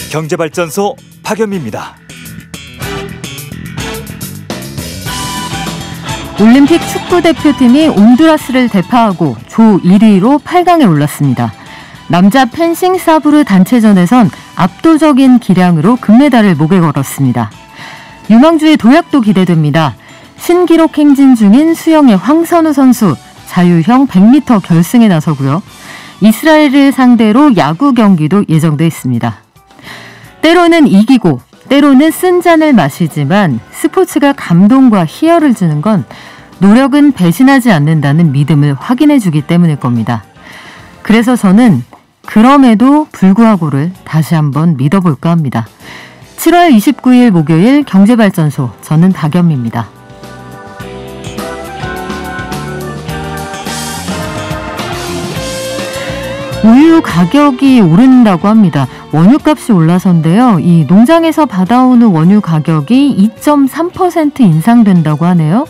경제발전소 박연미입니다. 올림픽 축구대표팀이 온두라스를 대파하고 조 1위로 8강에 올랐습니다. 남자 펜싱 사브르 단체전에선 압도적인 기량으로 금메달을 목에 걸었습니다. 유망주의 도약도 기대됩니다. 신기록 행진 중인 수영의 황선우 선수 자유형 100m 결승에 나서고요. 이스라엘을 상대로 야구 경기도 예정돼 있습니다. 때로는 이기고 때로는 쓴 잔을 마시지만 스포츠가 감동과 희열을 주는 건 노력은 배신하지 않는다는 믿음을 확인해 주기 때문일 겁니다. 그래서 저는 그럼에도 불구하고를 다시 한번 믿어볼까 합니다. 7월 29일 목요일 경제발전소, 저는 박연미입니다. 우유 가격이 오른다고 합니다. 원유값이 올라서인데요. 이 농장에서 받아오는 원유 가격이 2.3% 인상된다고 하네요.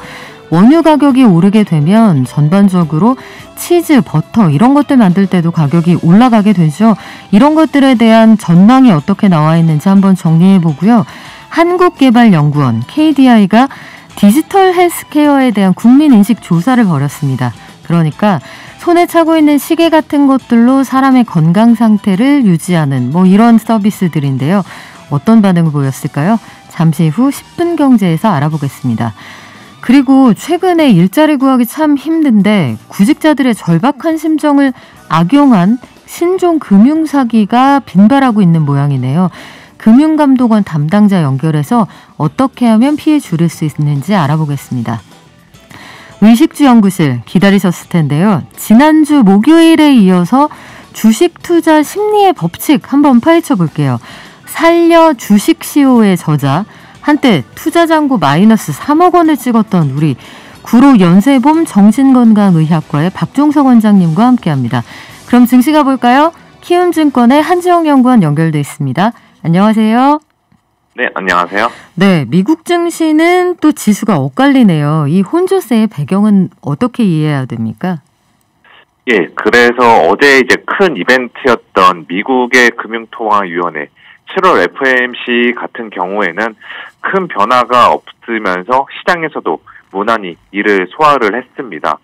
원유 가격이 오르게 되면 전반적으로 치즈, 버터 이런 것들 만들 때도 가격이 올라가게 되죠. 이런 것들에 대한 전망이 어떻게 나와 있는지 한번 정리해 보고요. 한국개발연구원 KDI가 디지털 헬스케어에 대한 국민인식 조사를 벌였습니다. 그러니까 손에 차고 있는 시계 같은 것들로 사람의 건강 상태를 유지하는 이런 서비스들인데요. 어떤 반응을 보였을까요? 잠시 후 10분 경제에서 알아보겠습니다. 그리고 최근에 일자리 구하기 참 힘든데 구직자들의 절박한 심정을 악용한 신종 금융사기가 빈발하고 있는 모양이네요. 금융감독원 담당자 연결해서 어떻게 하면 피해 줄일 수 있는지 알아보겠습니다. 의식주 연구실 기다리셨을 텐데요. 지난주 목요일에 이어서 주식 투자 심리의 법칙 한번 파헤쳐 볼게요. 살려 주식시오의 저자, 한때 투자잔고 마이너스 3억 원을 찍었던 우리 구로 연세봄 정신건강의학과의 박종석 원장님과 함께합니다. 그럼 증시 가볼까요? 키움증권의 한지영 연구원 연결돼 있습니다. 안녕하세요. 네, 안녕하세요. 네, 미국 증시는 또 지수가 엇갈리네요. 이 혼조세의 배경은 어떻게 이해해야 됩니까? 예, 그래서 어제 이제 큰 이벤트였던 미국의 금융통화위원회 7월 FOMC 같은 경우에는 큰 변화가 없으면서 시장에서도 무난히 이를 소화를 했습니다.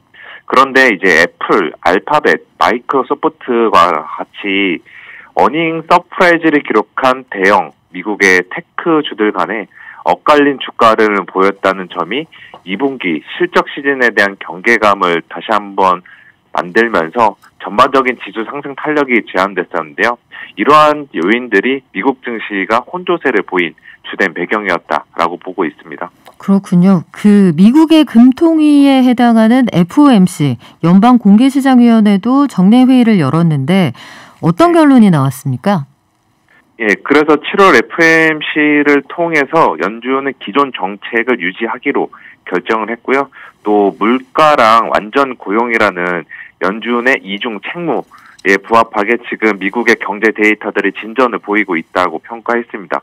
그런데 이제 애플, 알파벳, 마이크로소프트와 같이 어닝 서프라이즈를 기록한 대형 미국의 테크주들 간에 엇갈린 주가를 보였다는 점이 2분기 실적 시즌에 대한 경계감을 다시 한번 만들면서 전반적인 지수 상승 탄력이 제한됐었는데요. 이러한 요인들이 미국 증시가 혼조세를 보인 주된 배경이었다라고 보고 있습니다. 그렇군요. 그 미국의 금통위에 해당하는 FOMC, 연방공개시장위원회도 정례회의를 열었는데 어떤 결론이 나왔습니까? 예, 그래서 7월 FOMC를 통해서 연준은 기존 정책을 유지하기로 결정을 했고요. 또 물가랑 완전 고용이라는 연준의 이중 책무에 부합하게 지금 미국의 경제 데이터들이 진전을 보이고 있다고 평가했습니다.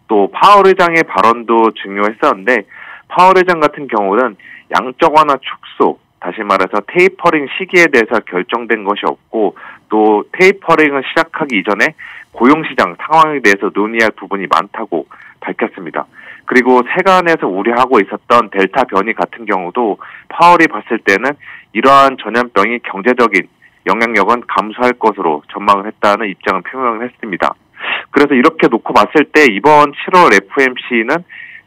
또 파월 의장의 발언도 중요했었는데 파월 의장 같은 경우는 양적 완화 축소, 다시 말해서 테이퍼링 시기에 대해서 결정된 것이 없고 또 테이퍼링을 시작하기 이전에 고용시장 상황에 대해서 논의할 부분이 많다고 밝혔습니다. 그리고 세간에서 우려하고 있었던 델타 변이 같은 경우도 파월이 봤을 때는 이러한 전염병이 경제적인 영향력은 감소할 것으로 전망을 했다는 입장을 표명을 했습니다. 그래서 이렇게 놓고 봤을 때 이번 7월 FOMC는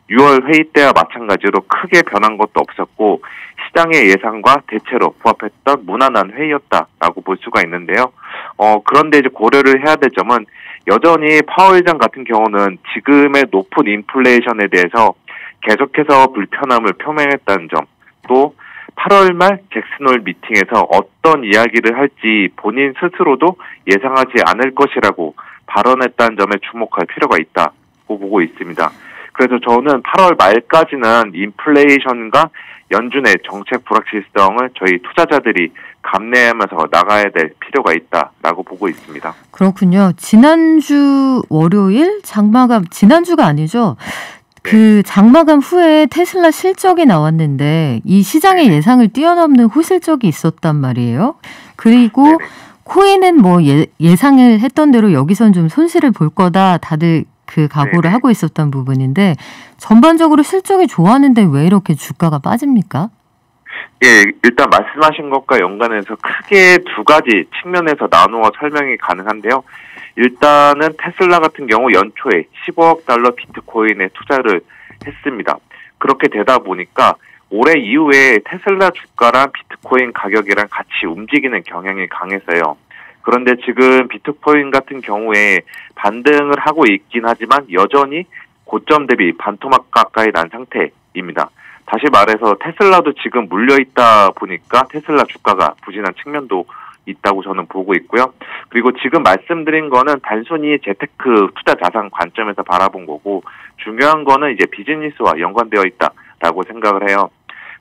6월 회의 때와 마찬가지로 크게 변한 것도 없었고 시장의 예상과 대체로 부합했던 무난한 회의였다라고 볼 수가 있는데요. 그런데 이제 고려를 해야 될 점은 여전히 파월 의장 같은 경우는 지금의 높은 인플레이션에 대해서 계속해서 불편함을 표명했다는 점, 또 8월 말 잭슨홀 미팅에서 어떤 이야기를 할지 본인 스스로도 예상하지 않을 것이라고 발언했다는 점에 주목할 필요가 있다고 보고 있습니다. 그래서 저는 8월 말까지는 인플레이션과 연준의 정책 불확실성을 저희 투자자들이 감내하면서 나가야 될 필요가 있다라고 보고 있습니다. 그렇군요. 지난주 월요일 장마감, 지난주가 아니죠. 그 장마감 후에 테슬라 실적이 나왔는데 이 시장의 예상을 뛰어넘는 호실적이 있었단 말이에요. 그리고 코인은 뭐 예상을 했던 대로 여기선 좀 손실을 볼 거다. 다들 그 각오를 네네. 하고 있었던 부분인데 전반적으로 실적이 좋았는데 왜 이렇게 주가가 빠집니까? 예, 일단 말씀하신 것과 연관해서 크게 두 가지 측면에서 나누어 설명이 가능한데요. 일단은 테슬라 같은 경우 연초에 15억 달러 비트코인에 투자를 했습니다. 그렇게 되다 보니까 올해 이후에 테슬라 주가랑 비트코인 가격이랑 같이 움직이는 경향이 강했어요. 그런데 지금 비트코인 같은 경우에 반등을 하고 있긴 하지만 여전히 고점 대비 반토막 가까이 난 상태입니다. 다시 말해서 테슬라도 지금 물려있다 보니까 테슬라 주가가 부진한 측면도 있다고 저는 보고 있고요. 그리고 지금 말씀드린 거는 단순히 재테크 투자 자산 관점에서 바라본 거고 중요한 거는 이제 비즈니스와 연관되어 있다라고 생각을 해요.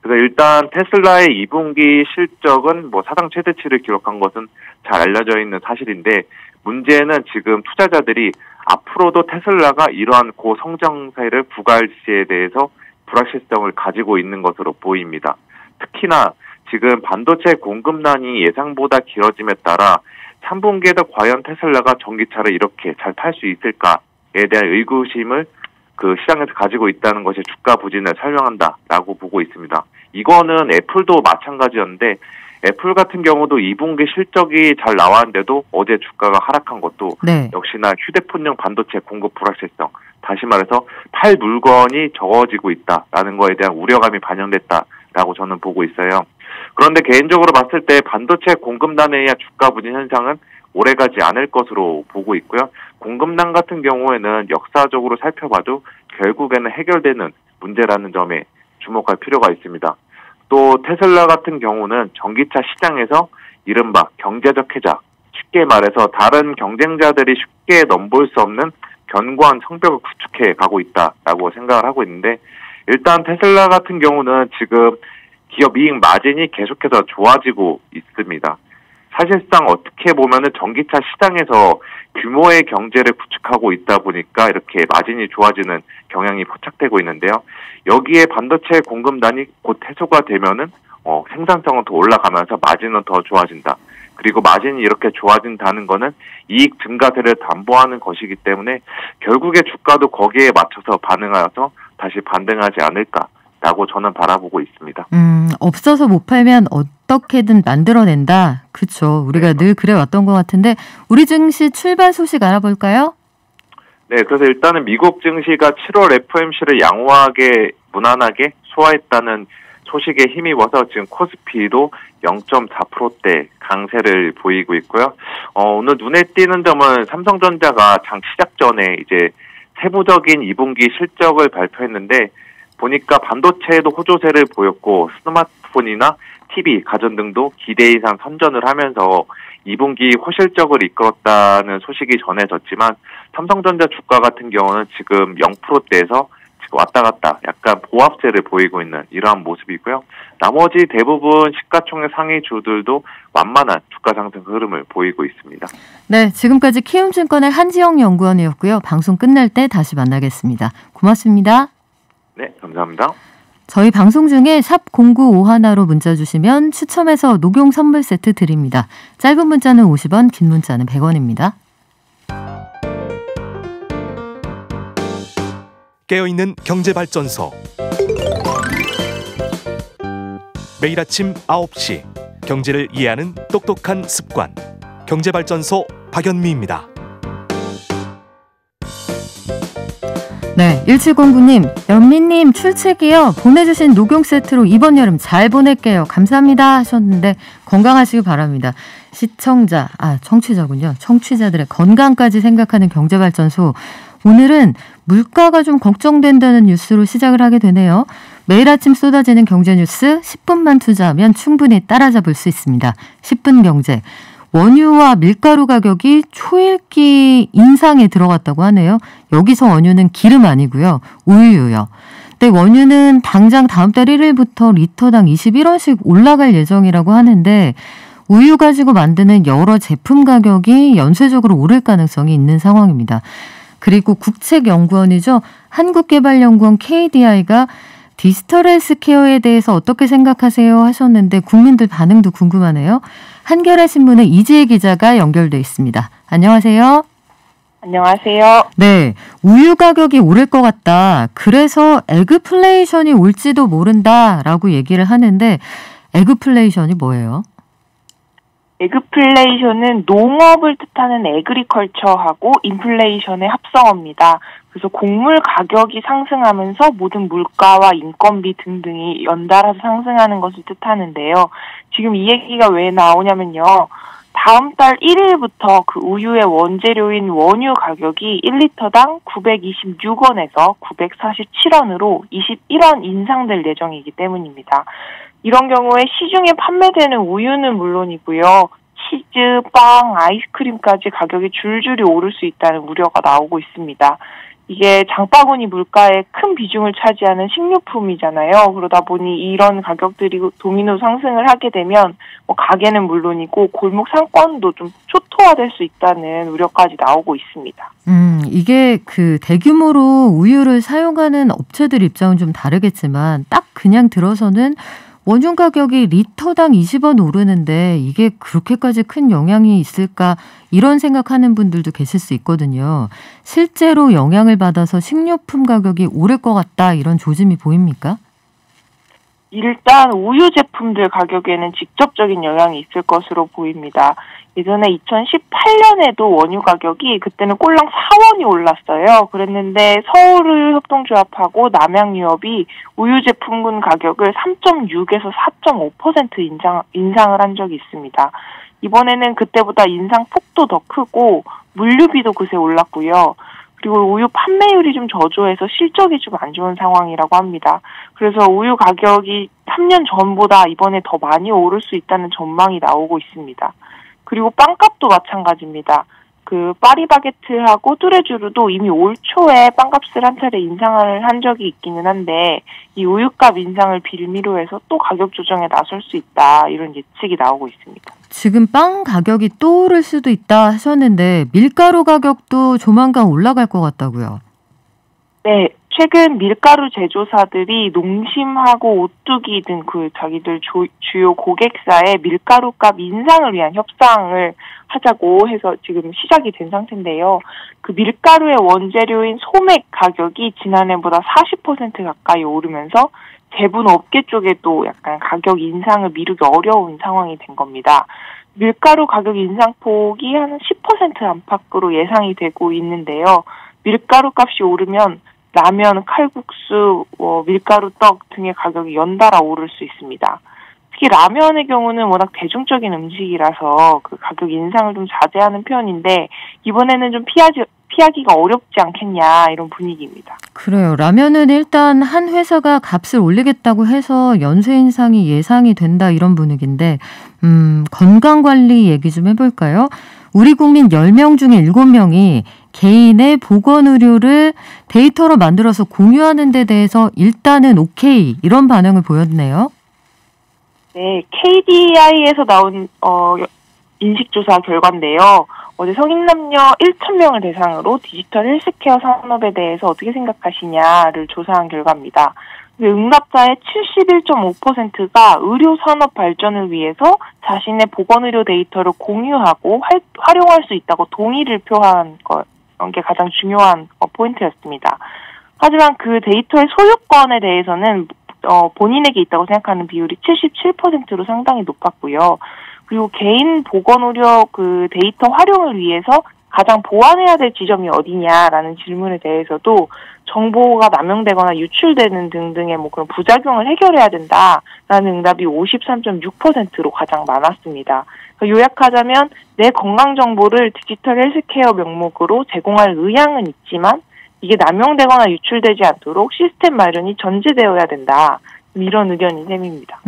그래서 일단 테슬라의 2분기 실적은 뭐 사상 최대치를 기록한 것은 잘 알려져 있는 사실인데 문제는 지금 투자자들이 앞으로도 테슬라가 이러한 고성장세를 부과할 시에 대해서 불확실성을 가지고 있는 것으로 보입니다. 특히나 지금 반도체 공급난이 예상보다 길어짐에 따라 3분기에도 과연 테슬라가 전기차를 이렇게 잘 팔 수 있을까에 대한 의구심을 그 시장에서 가지고 있다는 것이 주가 부진을 설명한다라고 보고 있습니다. 이거는 애플도 마찬가지였는데 애플 같은 경우도 2분기 실적이 잘 나왔는데도 어제 주가가 하락한 것도 네. 역시나 휴대폰용 반도체 공급 불확실성, 다시 말해서 팔 물건이 적어지고 있다라는 거에 대한 우려감이 반영됐다라고 저는 보고 있어요. 그런데 개인적으로 봤을 때 반도체 공급난에 의한 주가 부진 현상은 오래가지 않을 것으로 보고 있고요. 공급난 같은 경우에는 역사적으로 살펴봐도 결국에는 해결되는 문제라는 점에 주목할 필요가 있습니다. 또 테슬라 같은 경우는 전기차 시장에서 이른바 경제적 해자, 쉽게 말해서 다른 경쟁자들이 쉽게 넘볼 수 없는 견고한 성벽을 구축해 가고 있다라고 생각을 하고 있는데 일단 테슬라 같은 경우는 지금 기업 이익 마진이 계속해서 좋아지고 있습니다. 사실상 어떻게 보면은 전기차 시장에서 규모의 경제를 구축하고 있다 보니까 이렇게 마진이 좋아지는 경향이 포착되고 있는데요. 여기에 반도체 공급난이 곧 해소가 되면은 생산성은 더 올라가면서 마진은 더 좋아진다. 그리고 마진이 이렇게 좋아진다는 거는 이익 증가세를 담보하는 것이기 때문에 결국에 주가도 거기에 맞춰서 반응하여서 다시 반등하지 않을까라고 저는 바라보고 있습니다. 없어서 못 팔면 어떻게든 만들어낸다. 그렇죠. 우리가 늘 그래왔던 것 같은데 우리 증시 출발 소식 알아볼까요? 네, 그래서 일단은 미국 증시가 7월 FOMC를 양호하게 무난하게 소화했다는 소식에 힘입어서 지금 코스피도 0.4%대 강세를 보이고 있고요. 오늘 눈에 띄는 점은 삼성전자가 장 시작 전에 이제 세부적인 2분기 실적을 발표했는데 보니까 반도체에도 호조세를 보였고 스마트폰이나 TV, 가전 등도 기대 이상 선전을 하면서 2분기 호실적을 이끌었다는 소식이 전해졌지만 삼성전자 주가 같은 경우는 지금 0%대에서 지금 왔다 갔다 약간 보합세를 보이고 있는 이러한 모습이고요. 나머지 대부분 시가총액 상위 주들도 완만한 주가 상승 흐름을 보이고 있습니다. 네, 지금까지 키움증권의 한지영 연구원이었고요. 방송 끝날 때 다시 만나겠습니다. 고맙습니다. 네, 감사합니다. 저희 방송 중에 샵 0951로 문자 주시면 추첨해서 녹용 선물 세트 드립니다. 짧은 문자는 50원, 긴 문자는 100원입니다. 깨어있는 경제발전소. 매일 아침 9시 경제를 이해하는 똑똑한 습관. 경제발전소 박연미입니다. 네, 1709님, 연미님 출첵이요. 보내주신 녹용 세트로 이번 여름 잘 보낼게요. 감사합니다 하셨는데 건강하시길 바랍니다. 청취자군요. 청취자들의 건강까지 생각하는 경제발전소. 오늘은 물가가 좀 걱정된다는 뉴스로 시작을 하게 되네요. 매일 아침 쏟아지는 경제 뉴스 10분만 투자하면 충분히 따라잡을 수 있습니다. 10분 경제. 원유와 밀가루 가격이 초읽기 인상에 들어갔다고 하네요. 여기서 원유는 기름 아니고요. 우유요. 근데 원유는 당장 다음 달 1일부터 리터당 21원씩 올라갈 예정이라고 하는데 우유 가지고 만드는 여러 제품 가격이 연쇄적으로 오를 가능성이 있는 상황입니다. 그리고 국책연구원이죠. 한국개발연구원 KDI가 디지털 헬스케어에 대해서 어떻게 생각하세요 하셨는데 국민들 반응도 궁금하네요. 한겨레 신문의 이지혜 기자가 연결돼 있습니다. 안녕하세요. 안녕하세요. 네, 우유 가격이 오를 것 같다. 그래서 에그플레이션이 올지도 모른다라고 얘기를 하는데 에그플레이션이 뭐예요? 에그플레이션은 농업을 뜻하는 에그리컬처하고 인플레이션의 합성어입니다. 그래서 곡물 가격이 상승하면서 모든 물가와 인건비 등등이 연달아서 상승하는 것을 뜻하는데요. 지금 이 얘기가 왜 나오냐면요. 다음 달 1일부터 그 우유의 원재료인 원유 가격이 1리터당 926원에서 947원으로 21원 인상될 예정이기 때문입니다. 이런 경우에 시중에 판매되는 우유는 물론이고요. 치즈, 빵, 아이스크림까지 가격이 줄줄이 오를 수 있다는 우려가 나오고 있습니다. 이게 장바구니 물가에 큰 비중을 차지하는 식료품이잖아요. 그러다 보니 이런 가격들이 도미노 상승을 하게 되면 가게는 물론이고 골목 상권도 좀 초토화될 수 있다는 우려까지 나오고 있습니다. 이게 그 대규모로 우유를 사용하는 업체들 입장은 좀 다르겠지만 딱 그냥 들어서는 원유 가격이 리터당 20원 오르는데 이게 그렇게까지 큰 영향이 있을까 이런 생각하는 분들도 계실 수 있거든요. 실제로 영향을 받아서 식료품 가격이 오를 것 같다 이런 조짐이 보입니까? 일단 우유 제품들 가격에는 직접적인 영향이 있을 것으로 보입니다. 예전에 2018년에도 원유 가격이 그때는 꼴랑 4원이 올랐어요. 그랬는데 서울을 협동조합하고 남양유업이 우유 제품군 가격을 3.6에서 4.5% 인상을 한 적이 있습니다. 이번에는 그때보다 인상 폭도 더 크고 물류비도 그새 올랐고요. 그리고 우유 판매율이 좀 저조해서 실적이 좀 안 좋은 상황이라고 합니다. 그래서 우유 가격이 3년 전보다 이번에 더 많이 오를 수 있다는 전망이 나오고 있습니다. 그리고 빵값도 마찬가지입니다. 그 파리바게트하고 뚜레쥬르도 이미 올 초에 빵값을 한 차례 인상을 한 적이 있기는 한데 이 우유값 인상을 빌미로 해서 또 가격 조정에 나설 수 있다 이런 예측이 나오고 있습니다. 지금 빵 가격이 또 오를 수도 있다 하셨는데 밀가루 가격도 조만간 올라갈 것 같다고요? 네, 최근 밀가루 제조사들이 농심하고 오뚜기 등 그 자기들 주요 고객사의 밀가루값 인상을 위한 협상을 하자고 해서 지금 시작이 된 상태인데요. 그 밀가루의 원재료인 소맥 가격이 지난해보다 40% 가까이 오르면서 대부분 업계 쪽에도 약간 가격 인상을 미루기 어려운 상황이 된 겁니다. 밀가루 가격 인상폭이 한 10% 안팎으로 예상이 되고 있는데요. 밀가루 값이 오르면 라면, 칼국수, 밀가루 떡 등의 가격이 연달아 오를 수 있습니다. 특히 라면의 경우는 워낙 대중적인 음식이라서 그 가격 인상을 좀 자제하는 편인데 이번에는 좀 피하기가 어렵지 않겠냐 이런 분위기입니다. 그래요. 라면은 일단 한 회사가 값을 올리겠다고 해서 연쇄 인상이 예상이 된다 이런 분위기인데 건강관리 얘기 좀 해볼까요? 우리 국민 10명 중에 7명이 개인의 보건의료를 데이터로 만들어서 공유하는 데 대해서 일단은 오케이 이런 반응을 보였네요. 네, KDI에서 나온 인식조사 결과인데요. 어제 성인 남녀 1,000명을 대상으로 디지털 헬스케어 산업에 대해서 어떻게 생각하시냐를 조사한 결과입니다. 응답자의 71.5%가 의료 산업 발전을 위해서 자신의 보건의료 데이터를 공유하고 활용할 수 있다고 동의를 표한 게 가장 중요한 포인트였습니다. 하지만 그 데이터의 소유권에 대해서는 본인에게 있다고 생각하는 비율이 77%로 상당히 높았고요. 그리고 개인 보건의료 그 데이터 활용을 위해서 가장 보완해야 될 지점이 어디냐라는 질문에 대해서도 정보가 남용되거나 유출되는 등등의 그런 부작용을 해결해야 된다라는 응답이 53.6%로 가장 많았습니다. 요약하자면 내 건강 정보를 디지털 헬스케어 명목으로 제공할 의향은 있지만 이게 남용되거나 유출되지 않도록 시스템 마련이 전제되어야 된다. 이런 의견인 셈입니다.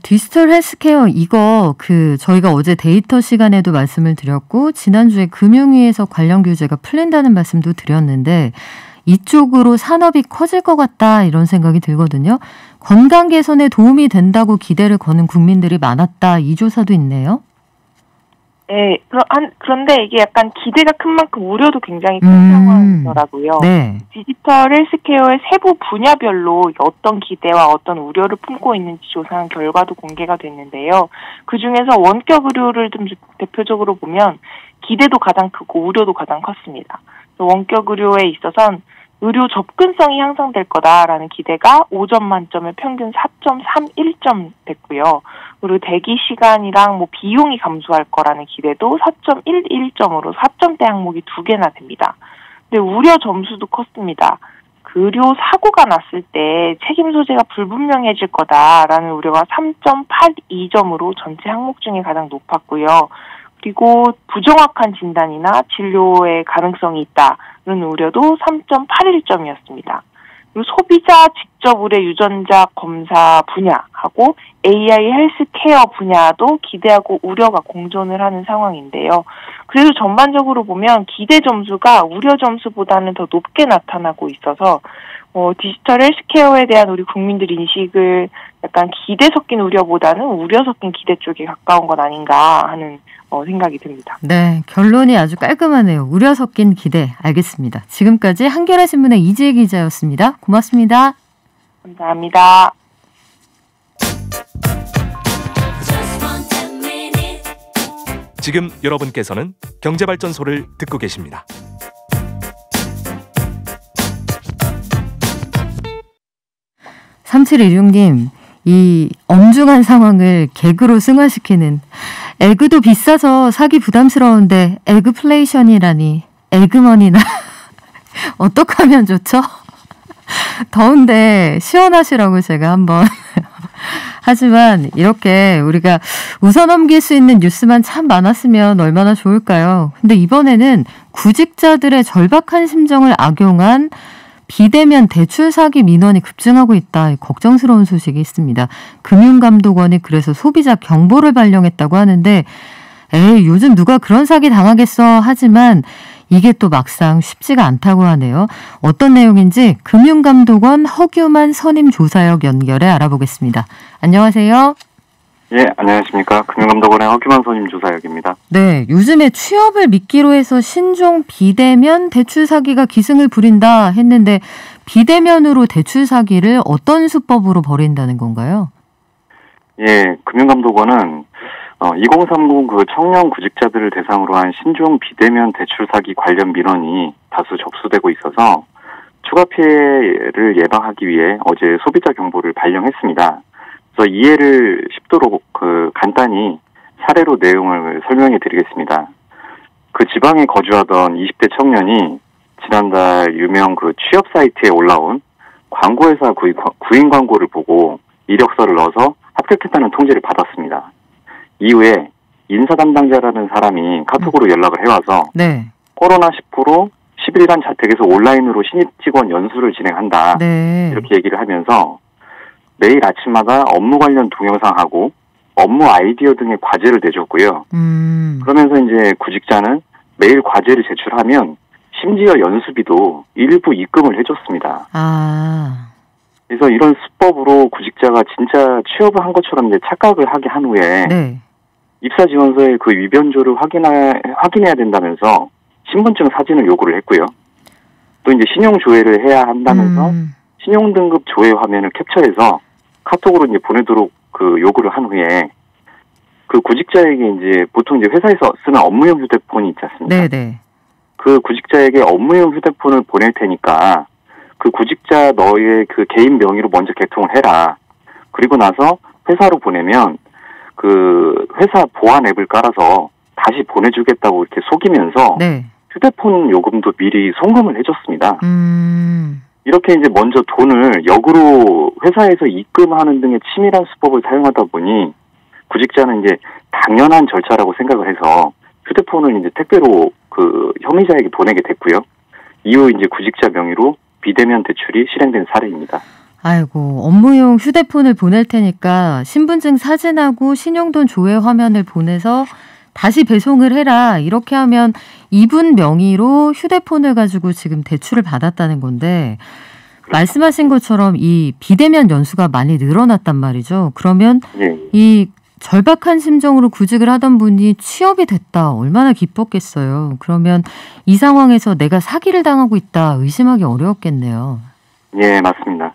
디지털 헬스케어 이거 저희가 어제 데이터 시간에도 말씀을 드렸고 지난주에 금융위에서 관련 규제가 풀린다는 말씀도 드렸는데 이쪽으로 산업이 커질 것 같다 이런 생각이 들거든요. 건강 개선에 도움이 된다고 기대를 거는 국민들이 많았다 이 조사도 있네요. 네, 그런데 이게 약간 기대가 큰 만큼 우려도 굉장히 큰 상황이더라고요. 네. 디지털 헬스케어의 세부 분야별로 어떤 기대와 어떤 우려를 품고 있는지 조사한 결과도 공개가 됐는데요. 그중에서 원격 의료를 좀 대표적으로 보면 기대도 가장 크고 우려도 가장 컸습니다. 원격 의료에 있어서는 의료 접근성이 향상될 거다라는 기대가 5점 만점에 평균 4.31점 됐고요. 그리고 대기 시간이랑 비용이 감소할 거라는 기대도 4.11점으로 4점대 항목이 2개나 됩니다. 근데 우려 점수도 컸습니다. 의료 사고가 났을 때 책임 소재가 불분명해질 거다라는 우려가 3.82점으로 전체 항목 중에 가장 높았고요. 그리고 부정확한 진단이나 진료의 가능성이 있다는 우려도 3.81점이었습니다. 그리고 소비자 직접 의뢰 유전자 검사 분야하고 AI 헬스케어 분야도 기대하고 우려가 공존을 하는 상황인데요. 그래도 전반적으로 보면 기대 점수가 우려 점수보다는 더 높게 나타나고 있어서 디지털 헬스케어에 대한 우리 국민들 인식을 약간 기대 섞인 우려보다는 우려 섞인 기대 쪽에 가까운 건 아닌가 하는 생각이 듭니다. 네, 결론이 아주 깔끔하네요. 우려 섞인 기대. 알겠습니다. 지금까지 한겨레신문의 이지혜 기자였습니다. 고맙습니다. 감사합니다. 지금 여러분께서는 경제발전소를 듣고 계십니다. (3716님) 이 엄중한 상황을 개그로 승화시키는 에그도 비싸서 사기 부담스러운데 에그플레이션이라니 에그머니나 어떻게 하면 좋죠? 더운데 시원하시라고 제가 한번 하지만 이렇게 우리가 웃어넘길 수 있는 뉴스만 참 많았으면 얼마나 좋을까요? 근데 이번에는 구직자들의 절박한 심정을 악용한 비대면 대출 사기 민원이 급증하고 있다. 걱정스러운 소식이 있습니다. 금융감독원이 그래서 소비자 경보를 발령했다고 하는데 에이 요즘 누가 그런 사기 당하겠어 하지만 이게 또 막상 쉽지가 않다고 하네요. 어떤 내용인지 금융감독원 허규만 선임조사역 연결해 알아보겠습니다. 안녕하세요. 예, 안녕하십니까. 금융감독원의 허규만 선임조사역입니다. 네, 요즘에 취업을 미끼로 해서 신종 비대면 대출 사기가 기승을 부린다 했는데 비대면으로 대출 사기를 어떤 수법으로 벌인다는 건가요? 예, 금융감독원은 2030 그 청년 구직자들을 대상으로 한 신종 비대면 대출 사기 관련 민원이 다수 접수되고 있어서 추가 피해를 예방하기 위해 어제 소비자 경보를 발령했습니다. 그래서 이해를 쉽도록 간단히 사례로 내용을 설명해 드리겠습니다. 그 지방에 거주하던 20대 청년이 지난달 유명 그 취업 사이트에 올라온 광고회사 구인 광고를 보고 이력서를 넣어서 합격했다는 통지를 받았습니다. 이후에 인사 담당자라는 사람이 카톡으로 연락을 해와서 네. 코로나19로 10일간 자택에서 온라인으로 신입 직원 연수를 진행한다. 네. 이렇게 얘기를 하면서 매일 아침마다 업무 관련 동영상하고 업무 아이디어 등의 과제를 내줬고요. 그러면서 이제 구직자는 매일 과제를 제출하면 심지어 연수비도 일부 입금을 해줬습니다. 아. 그래서 이런 수법으로 구직자가 진짜 취업을 한 것처럼 이제 착각을 하게 한 후에 네. 입사 지원서의 그 위변조를 확인해야 된다면서 신분증 사진을 요구를 했고요. 또 이제 신용 조회를 해야 한다면서 신용 등급 조회 화면을 캡처해서 카톡으로 이제 보내도록 그 요구를 한 후에 그 구직자에게 이제 보통 이제 회사에서 쓰는 업무용 휴대폰이 있지 않습니까? 네네. 그 구직자에게 업무용 휴대폰을 보낼 테니까 그 구직자 너의 그 개인 명의로 먼저 개통을 해라. 그리고 나서 회사로 보내면 그 회사 보안 앱을 깔아서 다시 보내주겠다고 이렇게 속이면서 네. 휴대폰 요금도 미리 송금을 해줬습니다. 이렇게 이제 먼저 돈을 역으로 회사에서 입금하는 등의 치밀한 수법을 사용하다 보니 구직자는 이제 당연한 절차라고 생각을 해서 휴대폰을 이제 택배로 그 혐의자에게 보내게 됐고요. 이후 이제 구직자 명의로 비대면 대출이 실행된 사례입니다. 아이고, 업무용 휴대폰을 보낼 테니까 신분증 사진하고 신용돈 조회 화면을 보내서 다시 배송을 해라. 이렇게 하면 이분 명의로 휴대폰을 가지고 지금 대출을 받았다는 건데 말씀하신 것처럼 이 비대면 연수가 많이 늘어났단 말이죠. 그러면 예. 이 절박한 심정으로 구직을 하던 분이 취업이 됐다. 얼마나 기뻤겠어요. 그러면 이 상황에서 내가 사기를 당하고 있다 의심하기 어려웠겠네요. 예, 맞습니다.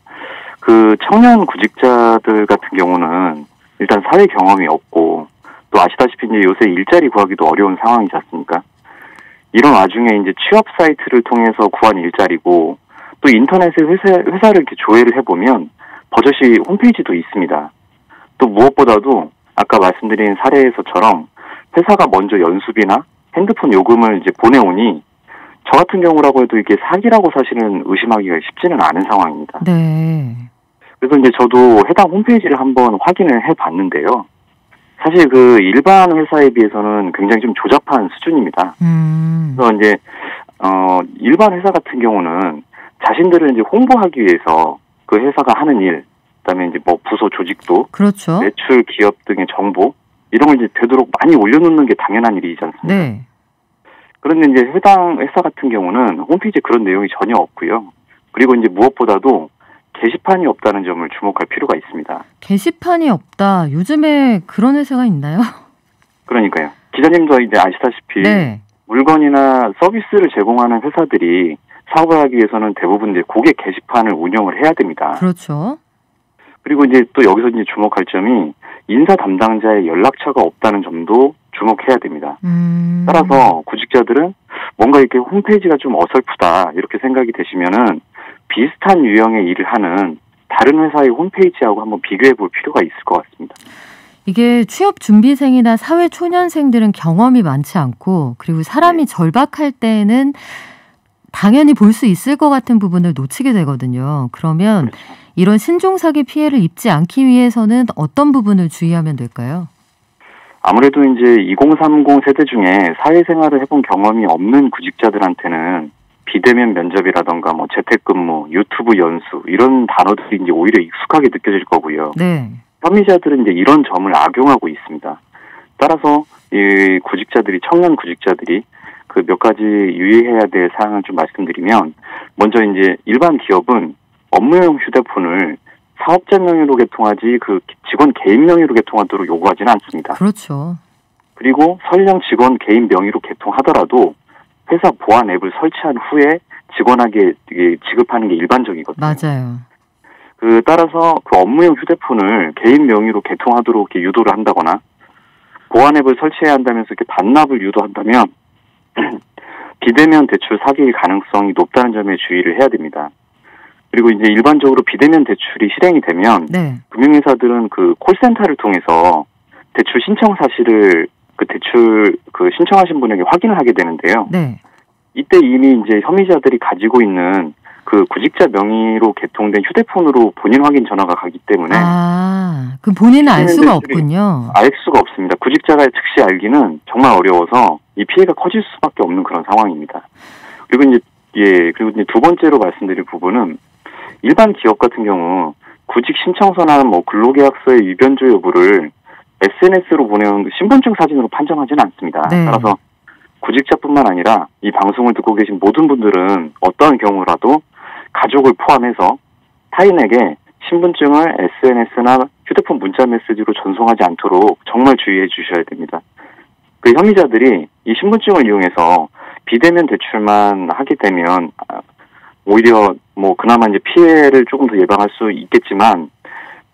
그 청년 구직자들 같은 경우는 일단 사회 경험이 없고 또 아시다시피 이제 요새 일자리 구하기도 어려운 상황이지 않습니까? 이런 와중에 이제 취업 사이트를 통해서 구한 일자리고 또 인터넷에 회사를 이렇게 조회를 해보면 버젓이 홈페이지도 있습니다. 또 무엇보다도 아까 말씀드린 사례에서처럼 회사가 먼저 연수비나 핸드폰 요금을 이제 보내오니 저 같은 경우라고 해도 이게 사기라고 사실은 의심하기가 쉽지는 않은 상황입니다. 네. 그래서 이제 저도 해당 홈페이지를 한번 확인을 해봤는데요. 사실 그 일반 회사에 비해서는 굉장히 좀 조잡한 수준입니다. 그래서 이제 일반 회사 같은 경우는 자신들을 이제 홍보하기 위해서 그 회사가 하는 일, 그다음에 이제 뭐 부서 조직도, 그렇죠. 매출, 기업 등의 정보 이런 걸 이제 되도록 많이 올려놓는 게 당연한 일이지 않습니까? 네. 그런데 이제 해당 회사 같은 경우는 홈페이지에 그런 내용이 전혀 없고요. 그리고 이제 무엇보다도 게시판이 없다는 점을 주목할 필요가 있습니다. 게시판이 없다. 요즘에 그런 회사가 있나요? 그러니까요. 기자님도 이제 아시다시피 네. 물건이나 서비스를 제공하는 회사들이 사업을 하기 위해서는 대부분 이제 고객 게시판을 운영을 해야 됩니다. 그렇죠. 그리고 이제 또 여기서 이제 주목할 점이 인사 담당자의 연락처가 없다는 점도 주목해야 됩니다. 따라서 구직자들은 뭔가 이렇게 홈페이지가 좀 어설프다 이렇게 생각이 되시면은 비슷한 유형의 일을 하는 다른 회사의 홈페이지하고 한번 비교해 볼 필요가 있을 것 같습니다. 이게 취업 준비생이나 사회 초년생들은 경험이 많지 않고 그리고 사람이 절박할 때는 당연히 볼 수 있을 것 같은 부분을 놓치게 되거든요. 그러면 그렇죠. 이런 신종사기 피해를 입지 않기 위해서는 어떤 부분을 주의하면 될까요? 아무래도 이제 2030 세대 중에 사회생활을 해본 경험이 없는 구직자들한테는 비대면 면접이라던가 뭐 재택근무, 유튜브 연수 이런 단어들이 이제 오히려 익숙하게 느껴질 거고요. 네. 혐의자들은 이제 이런 점을 악용하고 있습니다. 따라서 이 구직자들이 청년 구직자들이 그 몇 가지 유의해야 될 사항을 좀 말씀드리면 먼저 이제 일반 기업은 업무용 휴대폰을 사업자 명의로 개통하지 그 직원 개인 명의로 개통하도록 요구하지는 않습니다. 그렇죠. 그리고 설령 직원 개인 명의로 개통하더라도 회사 보안 앱을 설치한 후에 직원에게 지급하는 게 일반적이거든요. 맞아요. 그 따라서 그 업무용 휴대폰을 개인 명의로 개통하도록 이렇게 유도를 한다거나 보안 앱을 설치해야 한다면서 이렇게 반납을 유도한다면 비대면 대출 사기일 가능성이 높다는 점에 주의를 해야 됩니다. 그리고 이제 일반적으로 비대면 대출이 실행이 되면 네. 금융회사들은 그 콜센터를 통해서 대출 신청 사실을 그 대출 그 신청하신 분에게 확인을 하게 되는데요. 네. 이때 이미 이제 혐의자들이 가지고 있는 그 구직자 명의로 개통된 휴대폰으로 본인 확인 전화가 가기 때문에 그 본인은 알 수가 대출이 없군요. 알 수가 없습니다. 구직자가 즉시 알기는 정말 어려워서 이 피해가 커질 수밖에 없는 그런 상황입니다. 그리고 이제 두 번째로 말씀드릴 부분은 일반 기업 같은 경우 구직 신청서나 뭐 근로계약서의 위변조 여부를 SNS로 보내온 신분증 사진으로 판정하지는 않습니다. 네. 따라서 구직자뿐만 아니라 이 방송을 듣고 계신 모든 분들은 어떠한 경우라도 가족을 포함해서 타인에게 신분증을 SNS나 휴대폰 문자 메시지로 전송하지 않도록 정말 주의해 주셔야 됩니다. 그 혐의자들이 이 신분증을 이용해서 비대면 대출만 하게 되면 오히려 뭐 그나마 이제 피해를 조금 더 예방할 수 있겠지만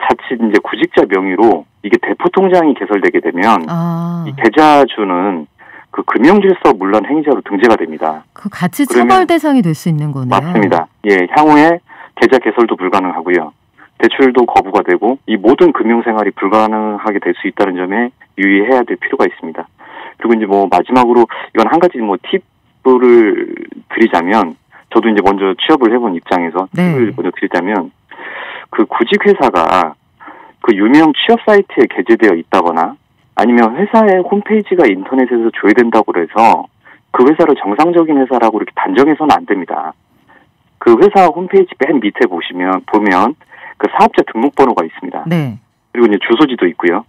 자칫 이제 구직자 명의로 이게 대포 통장이 개설되게 되면 이 계좌주는 그 금융질서 문란 행위자로 등재가 됩니다. 그 같이 처벌 대상이 될 수 있는 거네요. 맞습니다. 예, 향후에 계좌 개설도 불가능하고요. 대출도 거부가 되고 이 모든 금융생활이 불가능하게 될 수 있다는 점에 유의해야 될 필요가 있습니다. 그리고 이제 뭐 마지막으로 이건 한 가지 뭐 팁을 드리자면 저도 이제 먼저 취업을 해본 입장에서 팁을 먼저 드리자면 그 구직회사가 그 유명 취업 사이트에 게재되어 있다거나 아니면 회사의 홈페이지가 인터넷에서 조회된다고 해서 그 회사를 정상적인 회사라고 이렇게 단정해서는 안 됩니다. 그 회사 홈페이지 맨 밑에 보면 그 사업자 등록번호가 있습니다. 네. 그리고 이제 주소지도 있고요.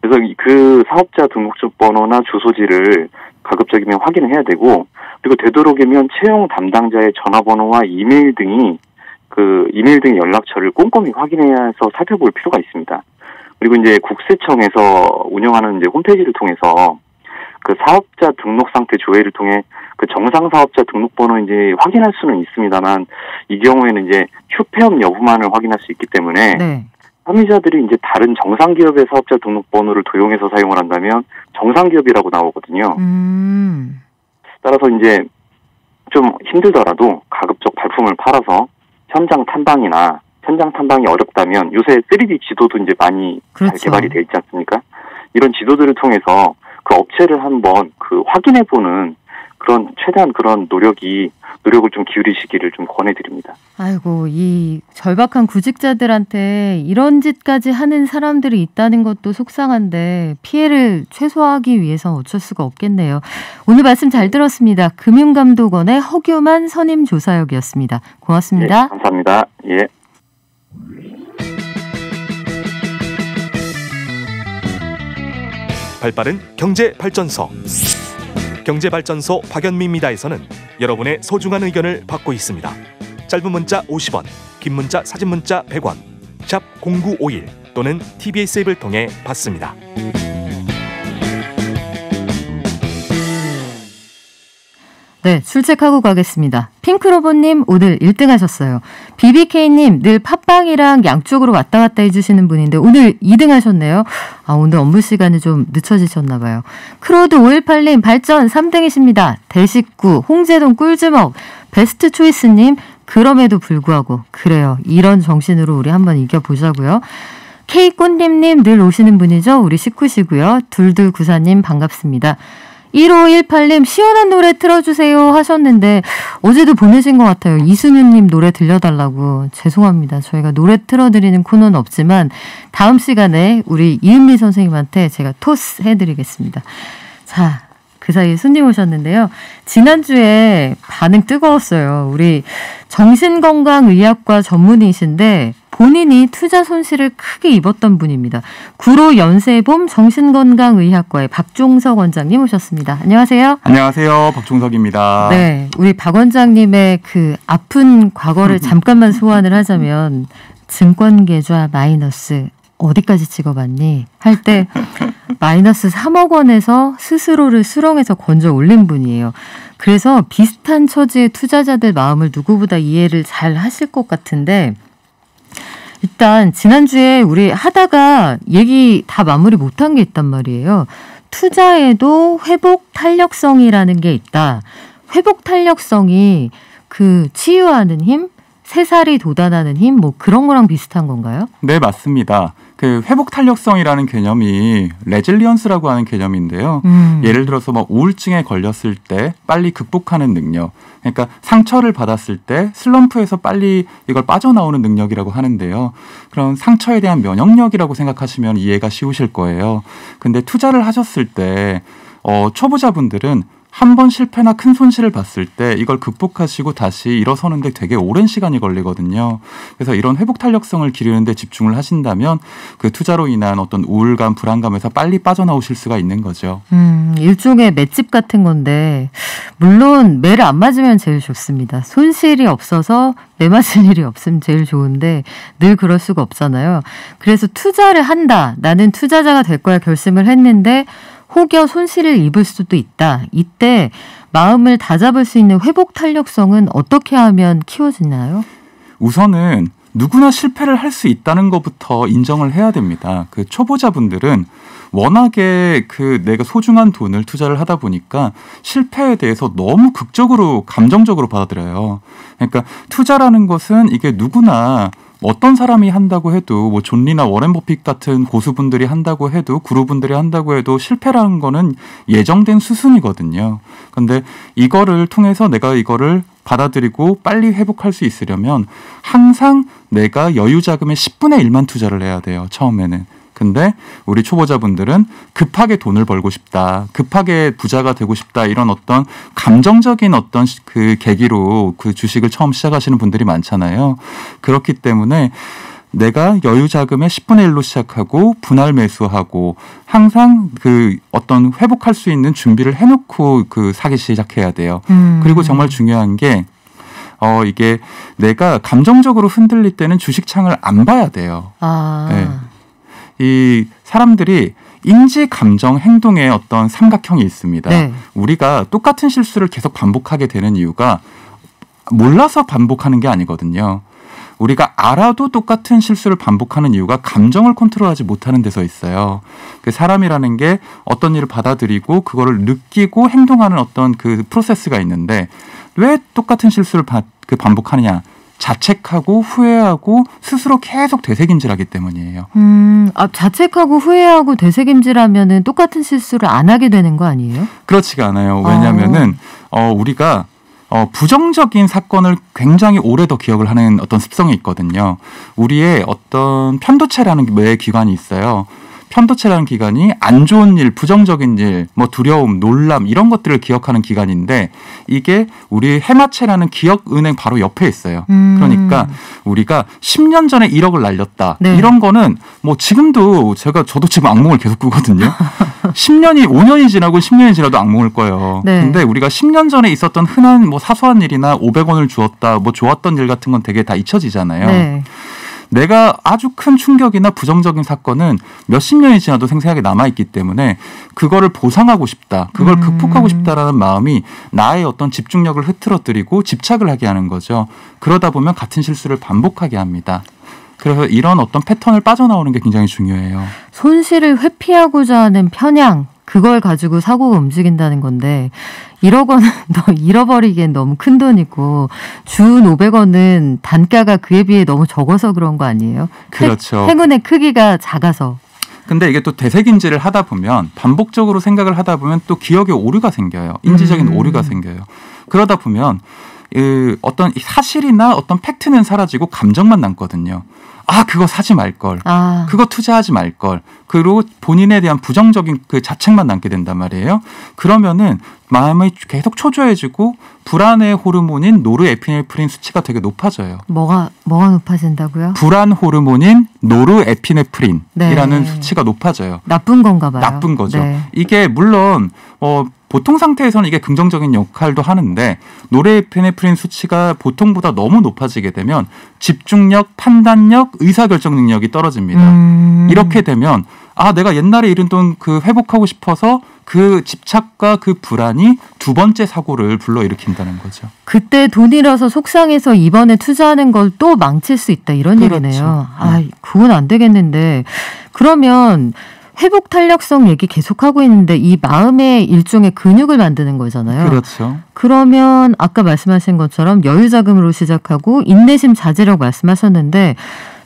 그래서 그 사업자 등록증 번호나 주소지를 가급적이면 확인을 해야 되고 그리고 되도록이면 채용 담당자의 전화번호와 이메일 등의 연락처를 꼼꼼히 확인해서 살펴볼 필요가 있습니다. 그리고 이제 국세청에서 운영하는 이제 홈페이지를 통해서 그 사업자 등록 상태 조회를 통해 그 정상 사업자 등록번호 이제 확인할 수는 있습니다만 이 경우에는 이제 휴폐업 여부만을 확인할 수 있기 때문에 네. 소비자들이 이제 다른 정상 기업의 사업자 등록번호를 도용해서 사용을 한다면 정상 기업이라고 나오거든요. 따라서 이제 좀 힘들더라도 가급적 발품을 팔아서 현장 탐방이 어렵다면 요새 3D 지도도 이제 많이 그렇죠. 잘 개발이 돼 있지 않습니까? 이런 지도들을 통해서 그 업체를 한번 그 확인해보는 그런 최대한 그런 노력을 좀 기울이시기를 좀 권해드립니다. 아이고, 이 절박한 구직자들한테 이런 짓까지 하는 사람들이 있다는 것도 속상한데 피해를 최소화하기 위해서 어쩔 수가 없겠네요. 오늘 말씀 잘 들었습니다. 금융감독원의 허규만 선임조사역이었습니다. 고맙습니다. 네, 감사합니다. 예. 발빠른 경제발전소 경제발전소 박연미입니다에서는 여러분의 소중한 의견을 받고 있습니다. 짧은 문자 50원, 긴 문자 사진 문자 100원, 샵 0951 또는 TBS 앱을 통해 받습니다. 네, 출첵하고 가겠습니다. 핑크로봇님 오늘 1등 하셨어요. BBK님 늘 팟빵이랑 양쪽으로 왔다 갔다 해주시는 분인데 오늘 2등 하셨네요. 아, 오늘 업무 시간이 좀 늦춰지셨나 봐요. 크로드518님 발전 3등이십니다. 대식구, 홍제동 꿀주먹, 베스트 초이스님 그럼에도 불구하고 그래요. 이런 정신으로 우리 한번 이겨보자고요. K꽃님님 늘 오시는 분이죠. 우리 식구시고요. 둘둘구사님 반갑습니다. 1518님 시원한 노래 틀어주세요 하셨는데 어제도 보내신 것 같아요. 이순윤님 노래 들려달라고. 죄송합니다. 저희가 노래 틀어드리는 코너는 없지만 다음 시간에 우리 이은미 선생님한테 제가 토스 해드리겠습니다. 자, 그 사이에 손님 오셨는데요. 지난주에 반응 뜨거웠어요. 우리 정신건강의학과 전문의이신데 본인이 투자 손실을 크게 입었던 분입니다. 구로 연세봄 정신건강의학과의 박종석 원장님 오셨습니다. 안녕하세요. 안녕하세요. 박종석입니다. 네, 우리 박 원장님의 그 아픈 과거를 잠깐만 소환을 하자면 증권계좌 마이너스 어디까지 찍어봤니? 할 때 마이너스 3억 원에서 스스로를 수렁에서 건져 올린 분이에요. 그래서 비슷한 처지의 투자자들 마음을 누구보다 이해를 잘 하실 것 같은데 일단 지난주에 우리 하다가 얘기 다 마무리 못한 게 있단 말이에요. 투자에도 회복 탄력성이라는 게 있다. 회복 탄력성이 그 치유하는 힘? 새살이 돋아나는 힘? 뭐 그런 거랑 비슷한 건가요? 네, 맞습니다. 그 회복 탄력성이라는 개념이 레질리언스라고 하는 개념인데요. 예를 들어서 뭐 우울증에 걸렸을 때 빨리 극복하는 능력. 그러니까 상처를 받았을 때 슬럼프에서 빨리 이걸 빠져나오는 능력이라고 하는데요. 그런 상처에 대한 면역력이라고 생각하시면 이해가 쉬우실 거예요. 근데 투자를 하셨을 때 초보자분들은 한 번 실패나 큰 손실을 봤을 때 이걸 극복하시고 다시 일어서는데 되게 오랜 시간이 걸리거든요. 그래서 이런 회복 탄력성을 기르는 데 집중을 하신다면 그 투자로 인한 어떤 우울감, 불안감에서 빨리 빠져나오실 수가 있는 거죠. 일종의 맷집 같은 건데 물론 매를 안 맞으면 제일 좋습니다. 손실이 없어서 매 맞을 일이 없으면 제일 좋은데 늘 그럴 수가 없잖아요. 그래서 투자를 한다. 나는 투자자가 될 거야 결심을 했는데 혹여 손실을 입을 수도 있다. 이때 마음을 다잡을 수 있는 회복 탄력성은 어떻게 하면 키워지나요? 우선은 누구나 실패를 할 수 있다는 것부터 인정을 해야 됩니다. 그 초보자분들은 워낙에 그 내가 소중한 돈을 투자를 하다 보니까 실패에 대해서 너무 극적으로 감정적으로 받아들여요. 그러니까 투자라는 것은 이게 누구나 어떤 사람이 한다고 해도 뭐 존 리나 워렌 버핏 같은 고수분들이 한다고 해도 구루분들이 한다고 해도 실패라는 거는 예정된 수순이거든요. 근데 이거를 통해서 내가 이거를 받아들이고 빨리 회복할 수 있으려면 항상 내가 여유 자금의 10분의 1만 투자를 해야 돼요. 처음에는. 근데 우리 초보자분들은 급하게 돈을 벌고 싶다, 급하게 부자가 되고 싶다 이런 어떤 감정적인 어떤 그 계기로 그 주식을 처음 시작하시는 분들이 많잖아요. 그렇기 때문에 내가 여유 자금의 10분의 1로 시작하고 분할 매수하고 항상 그 어떤 회복할 수 있는 준비를 해놓고 그 사기 시작해야 돼요. 그리고 정말 중요한 게 이게 내가 감정적으로 흔들릴 때는 주식창을 안 봐야 돼요. 아. 네. 이 사람들이 인지, 감정, 행동의 어떤 삼각형이 있습니다. 네. 우리가 똑같은 실수를 계속 반복하게 되는 이유가 몰라서 반복하는 게 아니거든요. 우리가 알아도 똑같은 실수를 반복하는 이유가 감정을 컨트롤하지 못하는 데서 있어요. 그 사람이라는 게 어떤 일을 받아들이고 그거를 느끼고 행동하는 어떤 그 프로세스가 있는데 왜 똑같은 실수를 반복하느냐? 자책하고 후회하고 스스로 계속 되새김질하기 때문이에요. 자책하고 후회하고 되새김질하면은 똑같은 실수를 안 하게 되는 거 아니에요? 그렇지가 않아요. 왜냐하면은 우리가 부정적인 사건을 굉장히 오래 더 기억을 하는 어떤 습성이 있거든요. 우리의 어떤 편도체라는 뇌 기관이 있어요. 편도체라는 기관이 안 좋은 일, 부정적인 일, 뭐 두려움, 놀람 이런 것들을 기억하는 기관인데 이게 우리 해마체라는 기억은행 바로 옆에 있어요. 그러니까 우리가 10년 전에 1억을 날렸다. 네. 이런 거는 뭐 지금도 저도 지금 악몽을 계속 꾸거든요. 5년이 지나고 10년이 지나도 악몽을 꿔요. 네. 근데 우리가 10년 전에 있었던 흔한 뭐 사소한 일이나 500원을 주었다, 뭐 좋았던 일 같은 건 되게 다 잊혀지잖아요. 네. 내가 아주 큰 충격이나 부정적인 사건은 몇십 년이 지나도 생생하게 남아있기 때문에 그거를 보상하고 싶다, 그걸 극복하고 싶다라는 마음이 나의 어떤 집중력을 흐트러뜨리고 집착을 하게 하는 거죠. 그러다 보면 같은 실수를 반복하게 합니다. 그래서 이런 어떤 패턴을 빠져나오는 게 굉장히 중요해요. 손실을 회피하고자 하는 편향, 그걸 가지고 사고가 움직인다는 건데 1억 원은 너 잃어버리기엔 너무 큰 돈이고 준 500원은 단가가 그에 비해 너무 적어서 그런 거 아니에요? 그렇죠. 행운의 크기가 작아서. 근데 이게 또 되새김질을 하다 보면 반복적으로 생각을 하다 보면 또 기억에 오류가 생겨요. 인지적인 오류가 생겨요. 그러다 보면 어떤 사실이나 어떤 팩트는 사라지고 감정만 남거든요. 아, 그거 사지 말걸. 그거 투자하지 말걸. 그리고 본인에 대한 부정적인 그 자책만 남게 된단 말이에요. 그러면은 마음이 계속 초조해지고 불안의 호르몬인 노르에피네프린 수치가 되게 높아져요. 뭐가 높아진다고요? 불안 호르몬인 노르에피네프린이라는 네. 수치가 높아져요. 나쁜 건가 봐요. 나쁜 거죠. 네. 이게 물론 보통 상태에서는 이게 긍정적인 역할도 하는데 노르에피네프린 수치가 보통보다 너무 높아지게 되면 집중력, 판단력, 의사결정 능력이 떨어집니다. 이렇게 되면 내가 옛날에 잃은 돈 회복하고 싶어서 그 집착과 그 불안이 두 번째 사고를 불러일으킨다는 거죠. 그때 돈 잃어서 속상해서 이번에 투자하는 걸 또 망칠 수 있다 이런 그렇죠. 얘기네요. 그건 안 되겠는데 그러면 회복 탄력성 얘기 계속하고 있는데 이 마음의 일종의 근육을 만드는 거잖아요. 그렇죠. 그러면 아까 말씀하신 것처럼 여유자금으로 시작하고 인내심, 자제력 말씀하셨는데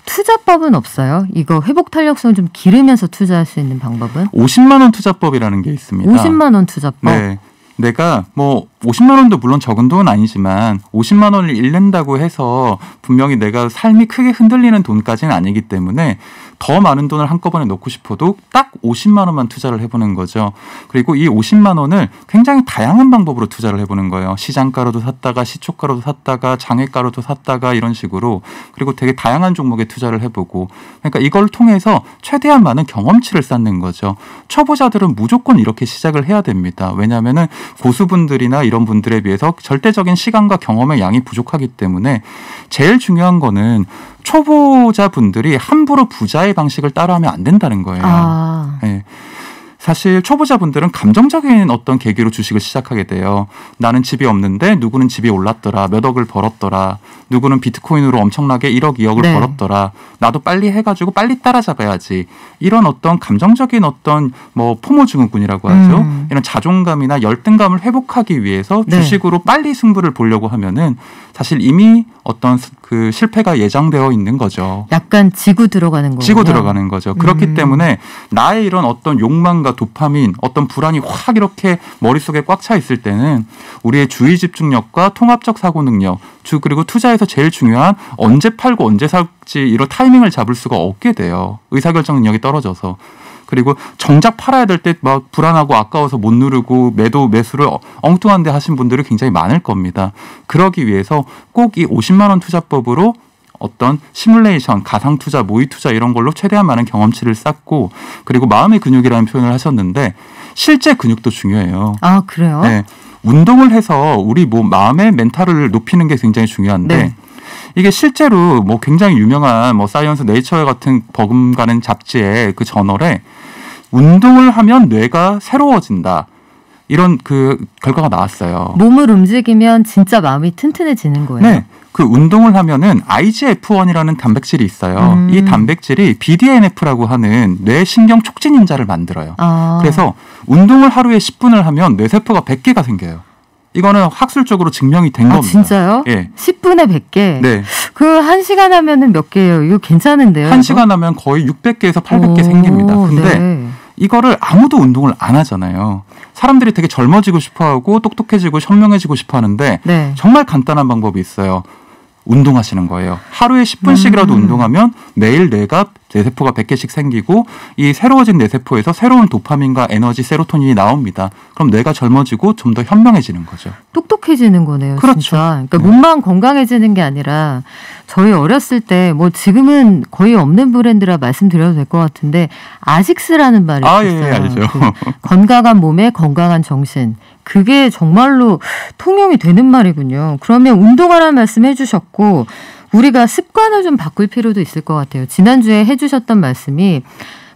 투자법은 없어요? 이거 회복 탄력성 좀 기르면서 투자할 수 있는 방법은? 50만 원 투자법이라는 게 있습니다. 50만 원 투자법? 네. 내가 50만 원도 물론 적은 돈은 아니지만 50만 원을 잃는다고 해서 분명히 내가 삶이 크게 흔들리는 돈까지는 아니기 때문에 더 많은 돈을 한꺼번에 넣고 싶어도 딱 50만 원만 투자를 해보는 거죠. 그리고 이 50만 원을 굉장히 다양한 방법으로 투자를 해보는 거예요. 시장가로도 샀다가 시초가로도 샀다가 장외가로도 샀다가 이런 식으로. 그리고 되게 다양한 종목에 투자를 해보고. 그러니까 이걸 통해서 최대한 많은 경험치를 쌓는 거죠. 초보자들은 무조건 이렇게 시작을 해야 됩니다. 왜냐하면은 고수분들이나 이런 분들에 비해서 절대적인 시간과 경험의 양이 부족하기 때문에 제일 중요한 거는 초보자분들이 함부로 부자의 방식을 따라하면 안 된다는 거예요. 네. 사실 초보자분들은 감정적인 어떤 계기로 주식을 시작하게 돼요. 나는 집이 없는데 누구는 집이 올랐더라. 몇 억을 벌었더라. 누구는 비트코인으로 엄청나게 1억, 2억을 네. 벌었더라. 나도 빨리 해가지고 빨리 따라잡아야지. 이런 어떤 감정적인 어떤 포모 증후군이라고 하죠. 이런 자존감이나 열등감을 회복하기 위해서 네. 주식으로 빨리 승부를 보려고 하면은 사실 이미 어떤 그 실패가 예정되어 있는 거죠. 약간 지고 들어가는 거죠. 지고 들어가는 거죠. 그렇기 때문에 나의 이런 어떤 욕망과 도파민, 어떤 불안이 확 이렇게 머릿속에 꽉 차 있을 때는 우리의 주의 집중력과 통합적 사고 능력, 그리고 투자에서 제일 중요한 언제 팔고 언제 살지 이런 타이밍을 잡을 수가 없게 돼요. 의사결정 능력이 떨어져서. 그리고 정작 팔아야 될 때 막 불안하고 아까워서 못 누르고 매수를 엉뚱한 데 하신 분들이 굉장히 많을 겁니다. 그러기 위해서 꼭 이 50만 원 투자법으로 어떤 시뮬레이션, 가상 투자, 모의 투자 이런 걸로 최대한 많은 경험치를 쌓고 그리고 마음의 근육이라는 표현을 하셨는데 실제 근육도 중요해요. 아, 그래요? 네. 운동을 해서 우리 마음의 멘탈을 높이는 게 굉장히 중요한데 네. 이게 실제로 뭐 굉장히 유명한 뭐 사이언스 네이처 같은 버금가는 잡지의 그 저널에 운동을 하면 뇌가 새로워진다. 이런 그 결과가 나왔어요. 몸을 움직이면 진짜 마음이 튼튼해지는 거예요. 네. 그 운동을 하면은 IGF-1이라는 단백질이 있어요. 이 단백질이 BDNF라고 하는 뇌신경 촉진 인자를 만들어요. 그래서 운동을 하루에 10분을 하면 뇌세포가 100개가 생겨요. 이거는 학술적으로 증명이 된 겁니다. 진짜요? 예. 10분에 100개? 네. 그 1시간 하면은 몇 개예요? 이거 괜찮은데요? 1시간 하면 거의 600개에서 800개 생깁니다. 근데 네. 이거를 아무도 운동을 안 하잖아요. 사람들이 되게 젊어지고 싶어하고 똑똑해지고 현명해지고 싶어하는데 네. 정말 간단한 방법이 있어요. 운동하시는 거예요. 하루에 10분씩이라도 운동하면 매일 뇌세포가 100개씩 생기고 이 새로워진 뇌세포에서 새로운 도파민과 에너지, 세로토닌이 나옵니다. 그럼 뇌가 젊어지고 좀 더 현명해지는 거죠. 똑똑해지는 거네요. 그렇죠. 진짜. 그러니까 몸만 건강해지는 게 아니라 저희 어렸을 때 뭐 지금은 거의 없는 브랜드라 말씀드려도 될 것 같은데 아식스라는 말이 있어요. 예, 알죠. 건강한 몸에 건강한 정신. 그게 정말로 통용이 되는 말이군요. 그러면 운동하라는 말씀 해주셨고 우리가 습관을 좀 바꿀 필요도 있을 것 같아요. 지난주에 해주셨던 말씀이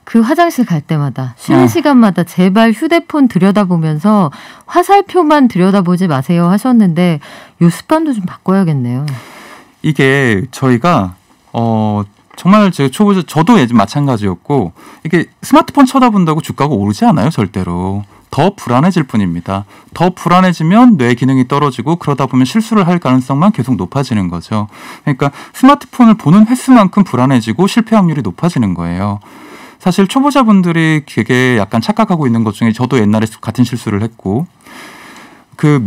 그 화장실 갈 때마다 쉬는 시간마다 제발 휴대폰 들여다보면서 화살표만 들여다보지 마세요 하셨는데 이 습관도 좀 바꿔야겠네요. 이게 저희가 정말 제 초보자 저도 예전 마찬가지였고 이게 스마트폰 쳐다본다고 주가가 오르지 않아요 절대로. 더 불안해질 뿐입니다. 더 불안해지면 뇌 기능이 떨어지고 그러다 보면 실수를 할 가능성만 계속 높아지는 거죠. 그러니까 스마트폰을 보는 횟수만큼 불안해지고 실패 확률이 높아지는 거예요. 사실 초보자분들이 되게 약간 착각하고 있는 것 중에 저도 옛날에 같은 실수를 했고 그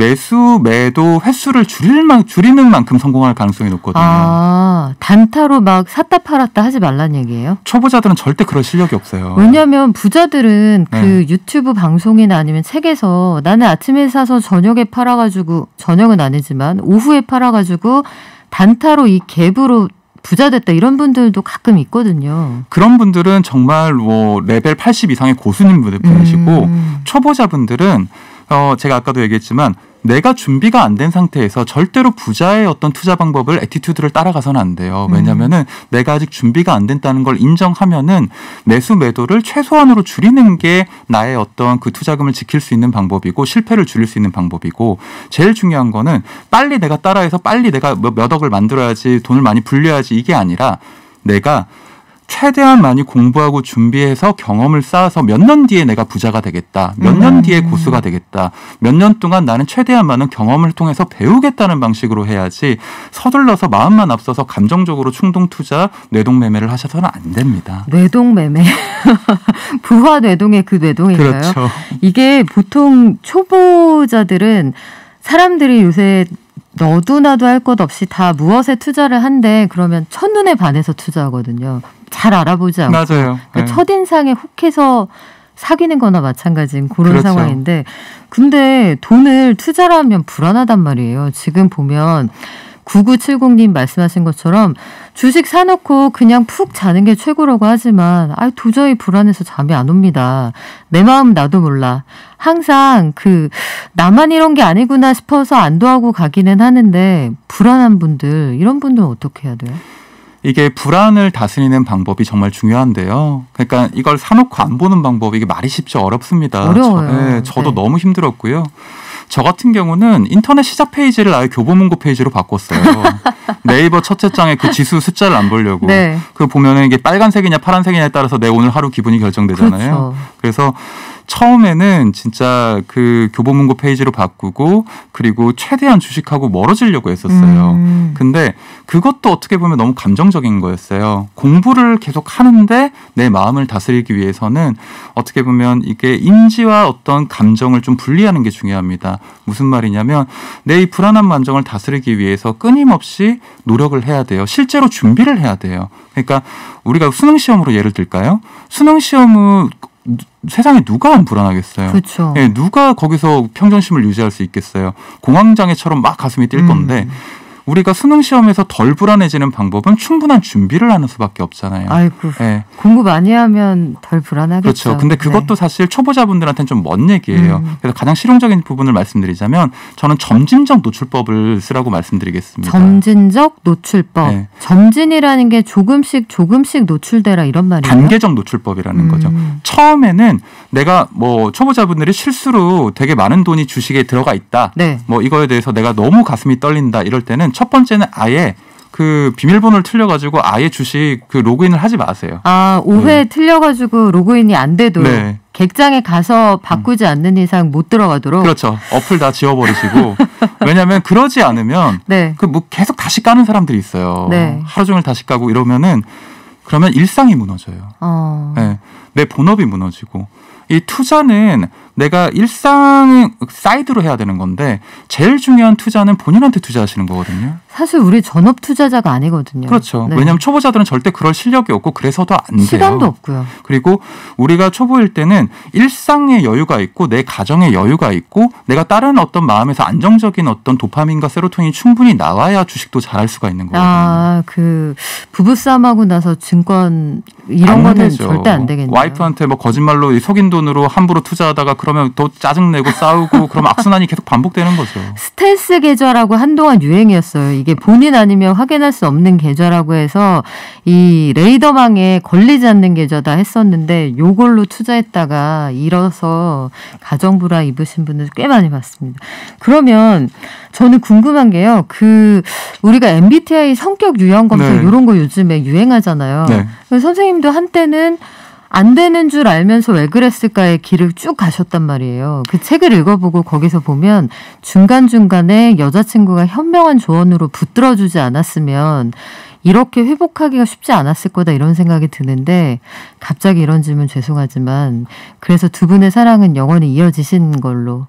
매도 횟수를 줄이는 만큼 성공할 가능성이 높거든요. 단타로 막 샀다 팔았다 하지 말란 얘기예요? 초보자들은 절대 그럴 실력이 없어요. 왜냐하면 부자들은 그 유튜브 방송이나 아니면 책에서 나는 아침에 사서 저녁에 팔아가지고 저녁은 아니지만 오후에 팔아가지고 단타로 이 갭으로 부자 됐다 이런 분들도 가끔 있거든요. 그런 분들은 정말 뭐 레벨 80 이상의 고수님 분이시고 초보자분들은 제가 아까도 얘기했지만 내가 준비가 안 된 상태에서 절대로 부자의 어떤 투자 방법을 애티튜드를 따라가서는 안 돼요. 왜냐하면은 내가 아직 준비가 안 됐다는 걸 인정하면은 매도를 최소한으로 줄이는 게 나의 어떤 그 투자금을 지킬 수 있는 방법이고 실패를 줄일 수 있는 방법이고 제일 중요한 거는 빨리 내가 따라해서 빨리 내가 몇 억을 만들어야지 돈을 많이 불려야지 이게 아니라 내가 최대한 많이 공부하고 준비해서 경험을 쌓아서 몇 년 뒤에 내가 부자가 되겠다. 몇 년 뒤에 고수가 되겠다. 몇 년 동안 나는 최대한 많은 경험을 통해서 배우겠다는 방식으로 해야지 서둘러서 마음만 앞서서 감정적으로 충동 투자, 뇌동매매를 하셔서는 안 됩니다. 뇌동매매. 부화 뇌동의 그 뇌동인가요? 그렇죠. 이게 보통 초보자들은 사람들이 요새 너도 나도 할 것 없이 다 무엇에 투자를 한대 그러면 첫눈에 반해서 투자하거든요. 잘 알아보지 않고. 맞아요. 그러니까 첫인상에 혹해서 사귀는 거나 마찬가지인 그런 그렇죠. 상황인데 근데 돈을 투자를 하면 불안하단 말이에요. 지금 보면 9970님 말씀하신 것처럼 주식 사놓고 그냥 푹 자는 게 최고라고 하지만 도저히 불안해서 잠이 안 옵니다. 내 마음 나도 몰라. 항상 나만 이런 게 아니구나 싶어서 안도하고 가기는 하는데 불안한 분들 이런 분들은 어떻게 해야 돼요? 이게 불안을 다스리는 방법이 정말 중요한데요. 그러니까 이걸 사놓고 안 보는 방법이 이게 말이 쉽지 어렵습니다. 어려워요. 저도 네. 너무 힘들었고요. 저 같은 경우는 인터넷 시작 페이지를 아예 교보문고 페이지로 바꿨어요. 네이버 첫째 장에 그 지수 숫자를 안 보려고. 네. 그 보면은 이게 빨간색이냐 파란색이냐에 따라서 내 오늘 하루 기분이 결정되잖아요. 그렇죠. 그래서 처음에는 진짜 그 교보문고 페이지로 바꾸고 그리고 최대한 주식하고 멀어지려고 했었어요. 근데 그것도 어떻게 보면 너무 감정적인 거였어요. 공부를 계속 하는데 내 마음을 다스리기 위해서는 어떻게 보면 이게 인지와 어떤 감정을 좀 분리하는 게 중요합니다. 무슨 말이냐면 내 이 불안한 감정을 다스리기 위해서 끊임없이 노력을 해야 돼요. 실제로 준비를 해야 돼요. 그러니까 우리가 수능 시험으로 예를 들까요? 수능 시험은 세상에 누가 안 불안하겠어요. 그렇죠. 누가 거기서 평정심을 유지할 수 있겠어요. 공황장애처럼 막 가슴이 뛸 건데 우리가 수능 시험에서 덜 불안해지는 방법은 충분한 준비를 하는 수밖에 없잖아요. 아이고, 네. 공부 많이 하면 덜 불안하겠죠. 그렇죠. 근데 그것도 사실 초보자분들한테는 좀 먼 얘기예요. 그래서 가장 실용적인 부분을 말씀드리자면 저는 점진적 노출법을 쓰라고 말씀드리겠습니다. 점진적 노출법. 네. 점진이라는 게 조금씩 노출되라 이런 말이에요. 단계적 노출법이라는 거죠. 처음에는 내가 뭐 초보자분들이 실수로 되게 많은 돈이 주식에 들어가 있다. 네. 뭐 이거에 대해서 내가 너무 가슴이 떨린다. 이럴 때는 첫 번째는 아예 그 비밀번호를 틀려가지고 아예 주식 그 로그인을 하지 마세요. 아, 5회 틀려가지고 로그인이 안 돼도 네. 객장에 가서 바꾸지 않는 이상 못 들어가도록. 그렇죠. 어플 다 지워버리시고. 왜냐하면 그러지 않으면 네. 그 뭐 계속 다시 까는 사람들이 있어요. 네. 하루 종일 다시 까고 이러면은 그러면 일상이 무너져요. 네. 내 본업이 무너지고. 이 투자는 내가 일상 사이드로 해야 되는 건데 제일 중요한 투자는 본인한테 투자하시는 거거든요. 사실 우리 전업 투자자가 아니거든요. 그렇죠. 네. 왜냐하면 초보자들은 절대 그럴 실력이 없고 그래서도 안 돼요. 시간도 없고요. 그리고 우리가 초보일 때는 일상의 여유가 있고 내 가정의 여유가 있고 내가 다른 어떤 마음에서 안정적인 어떤 도파민과 세로토닌이 충분히 나와야 주식도 잘할 수가 있는 거거든요. 아, 그 부부싸움하고 나서 증권 이런 거는 되죠. 절대 안 되겠네요. 와이프한테 뭐 거짓말로 속인 돈으로 함부로 투자하다가 그러면 또 짜증내고 싸우고 그럼 악순환이 계속 반복되는 거죠. 스텔스 계좌라고 한동안 유행이었어요. 이게 본인 아니면 확인할 수 없는 계좌라고 해서 이 레이더망에 걸리지 않는 계좌다 했었는데 요걸로 투자했다가 잃어서 가정불화 입으신 분들 꽤 많이 봤습니다. 그러면 저는 궁금한 게요. 그 우리가 MBTI 성격 유형 검사 네. 이런 거 요즘에 유행하잖아요. 네. 그래서 선생님도 한때는 안 되는 줄 알면서 왜 그랬을까의 길을 쭉 가셨단 말이에요. 그 책을 읽어보고 거기서 보면 중간중간에 여자친구가 현명한 조언으로 붙들어주지 않았으면 이렇게 회복하기가 쉽지 않았을 거다 이런 생각이 드는데 갑자기 이런 질문 죄송하지만 그래서 두 분의 사랑은 영원히 이어지신 걸로.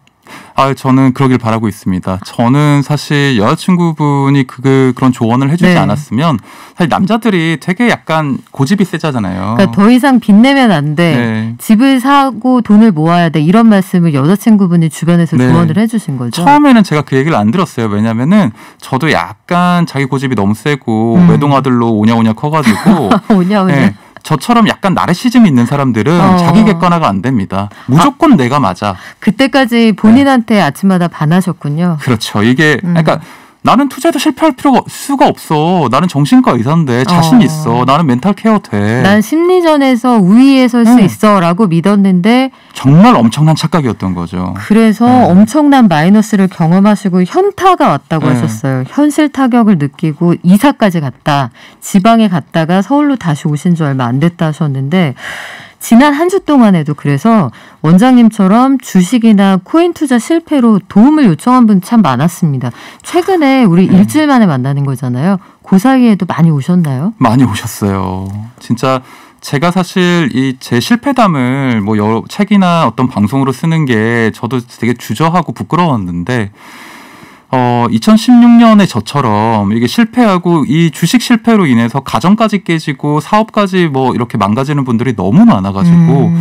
아, 저는 그러길 바라고 있습니다. 저는 사실 여자친구분이 그런 조언을 해주지 네. 않았으면 사실 남자들이 되게 약간 고집이 세잖아요. 그러니까 더 이상 빚내면 안 돼. 네. 집을 사고 돈을 모아야 돼. 이런 말씀을 여자친구분이 주변에서 네. 조언을 해주신 거죠. 처음에는 제가 그 얘기를 안 들었어요. 왜냐면은 저도 약간 자기 고집이 너무 세고 외동아들로 오냐오냐 커가지고 오냐. 네. 저처럼 약간 나르시즘이 있는 사람들은 자기 객관화가 안 됩니다. 무조건 내가 맞아. 그때까지 본인한테 아침마다 반하셨군요. 그렇죠. 이게 그러니까 나는 투자에도 실패할 수가 없어. 나는 정신과 의사인데 자신 있어. 나는 멘탈 케어 돼. 난 심리전에서 우위에 설 수 있어라고 믿었는데 정말 엄청난 착각이었던 거죠. 그래서 엄청난 마이너스를 경험하시고 현타가 왔다고 하셨어요. 현실 타격을 느끼고 이사까지 갔다. 지방에 갔다가 서울로 다시 오신 지 얼마 안 됐다 하셨는데 지난 한 주 동안에도 그래서 원장님처럼 주식이나 코인 투자 실패로 도움을 요청한 분 참 많았습니다. 최근에 우리 일주일 만에 만나는 거잖아요. 그 사이에도 많이 오셨나요? 많이 오셨어요. 진짜 제가 사실 이 제 실패담을 뭐 여러 책이나 어떤 방송으로 쓰는 게 저도 되게 주저하고 부끄러웠는데 2016년에 저처럼 이게 실패하고 이 주식 실패로 인해서 가정까지 깨지고 사업까지 뭐 이렇게 망가지는 분들이 너무 많아가지고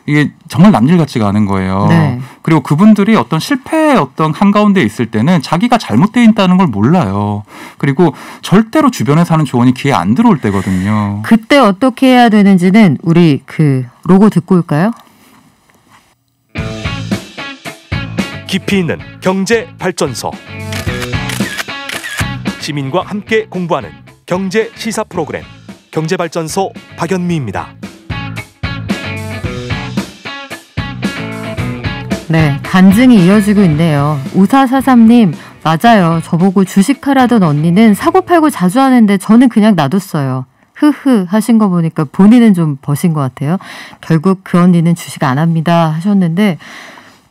이게 정말 남일 같지가 않은 거예요. 네. 그리고 그분들이 어떤 실패의 어떤 한가운데 있을 때는 자기가 잘못되어 있다는 걸 몰라요. 그리고 절대로 주변에서 하는 조언이 귀에 안 들어올 때거든요. 그때 어떻게 해야 되는지는 우리 그 로고 듣고 올까요? 깊이 있는 경제 발전소. 시민과 함께 공부하는 경제 시사 프로그램 경제 발전소 박연미입니다. 네, 간증이 이어지고 있네요. 5443님, 맞아요. 저보고 주식하라던 언니는 사고팔고 자주 하는데 저는 그냥 놔뒀어요. 흐흐 하신 거 보니까 본인은 좀 버신 것 같아요. 결국 그 언니는 주식 안 합니다 하셨는데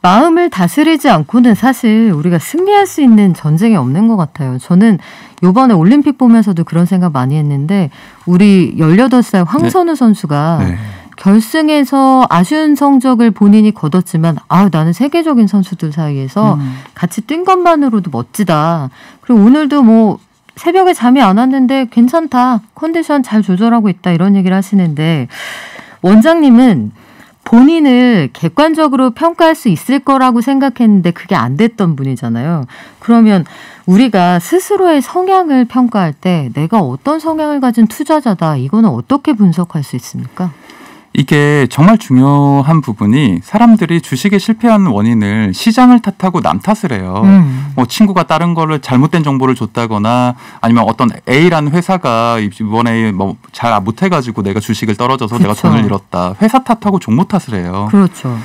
마음을 다스리지 않고는 사실 우리가 승리할 수 있는 전쟁이 없는 것 같아요. 저는 이번에 올림픽 보면서도 그런 생각 많이 했는데 우리 18살 황선우 선수가 결승에서 아쉬운 성적을 본인이 거뒀지만 나는 세계적인 선수들 사이에서 같이 뛴 것만으로도 멋지다. 그리고 오늘도 뭐 새벽에 잠이 안 왔는데 괜찮다. 컨디션 잘 조절하고 있다. 이런 얘기를 하시는데 원장님은 본인을 객관적으로 평가할 수 있을 거라고 생각했는데 그게 안 됐던 분이잖아요. 그러면 우리가 스스로의 성향을 평가할 때 내가 어떤 성향을 가진 투자자다, 이거는 어떻게 분석할 수 있습니까? 이게 정말 중요한 부분이 사람들이 주식에 실패하는 원인을 시장을 탓하고 남 탓을 해요. 뭐 친구가 다른 거를 잘못된 정보를 줬다거나 아니면 어떤 A라는 회사가 이번에 뭐 잘 못해가지고 내가 주식을 떨어져서 그쵸. 내가 돈을 잃었다. 회사 탓하고 종목 탓을 해요. 그렇죠.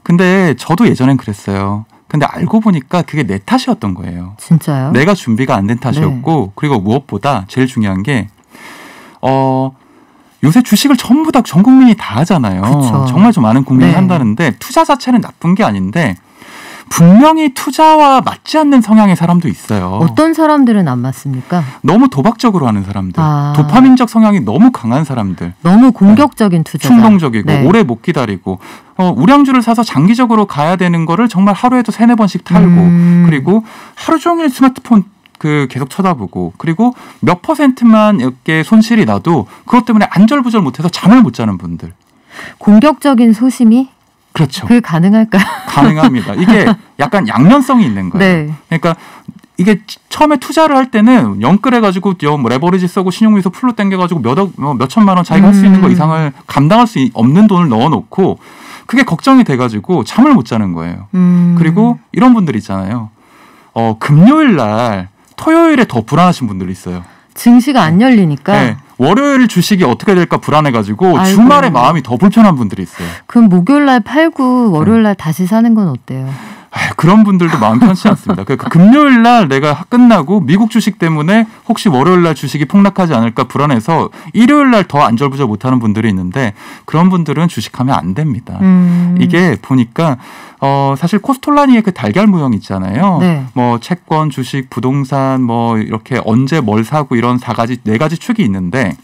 근데 저도 예전엔 그랬어요. 근데 알고 보니까 그게 내 탓이었던 거예요. 진짜요? 내가 준비가 안 된 탓이었고 그리고 무엇보다 제일 중요한 게 요새 주식을 전부 다 전 국민이 다 하잖아요. 그쵸. 정말 좀 많은 국민이 네. 한다는데 투자 자체는 나쁜 게 아닌데 분명히 투자와 맞지 않는 성향의 사람도 있어요. 어떤 사람들은 안 맞습니까? 너무 도박적으로 하는 사람들, 아. 도파민적 성향이 너무 강한 사람들, 너무 공격적인 투자자. 충동적이고 네. 오래 못 기다리고 우량주를 사서 장기적으로 가야 되는 거를 정말 하루에도 3-4번씩 탈고 그리고 하루 종일 스마트폰 계속 쳐다보고 그리고 몇 %만 이렇게 손실이 나도 그것 때문에 안절부절 못해서 잠을 못 자는 분들. 공격적인 소심이? 그렇죠. 그게 가능할까요? 가능합니다. 이게 약간 양면성이 있는 거예요. 네. 그러니까 이게 처음에 투자를 할 때는 영끌해가지고 뭐 레버리지 쓰고 신용미수 풀로 땡겨가지고 몇 천만 원 자기가 할 수 있는 거 이상을 감당할 수 없는 돈을 넣어놓고 그게 걱정이 돼가지고 잠을 못 자는 거예요. 그리고 이런 분들 있잖아요. 금요일 날 토요일에 더 불안하신 분들이 있어요. 증시가 안 열리니까. 네. 월요일 주식이 어떻게 될까 불안해가지고 아이고. 주말에 마음이 더 불편한 분들이 있어요. 그럼 목요일 날 팔고 월요일 날 다시 사는 건 어때요? 그런 분들도 마음 편치 않습니다. 그러니까 금요일 날 내가 끝나고 미국 주식 때문에 혹시 월요일 날 주식이 폭락하지 않을까 불안해서 일요일 날 더 안절부절 못하는 분들이 있는데 그런 분들은 주식하면 안 됩니다. 이게 보니까 사실 코스톨라니의 그 달걀 모형 있잖아요. 네. 뭐 채권, 주식, 부동산 뭐 이렇게 언제 뭘 사고 이런 4가지 축이 있는데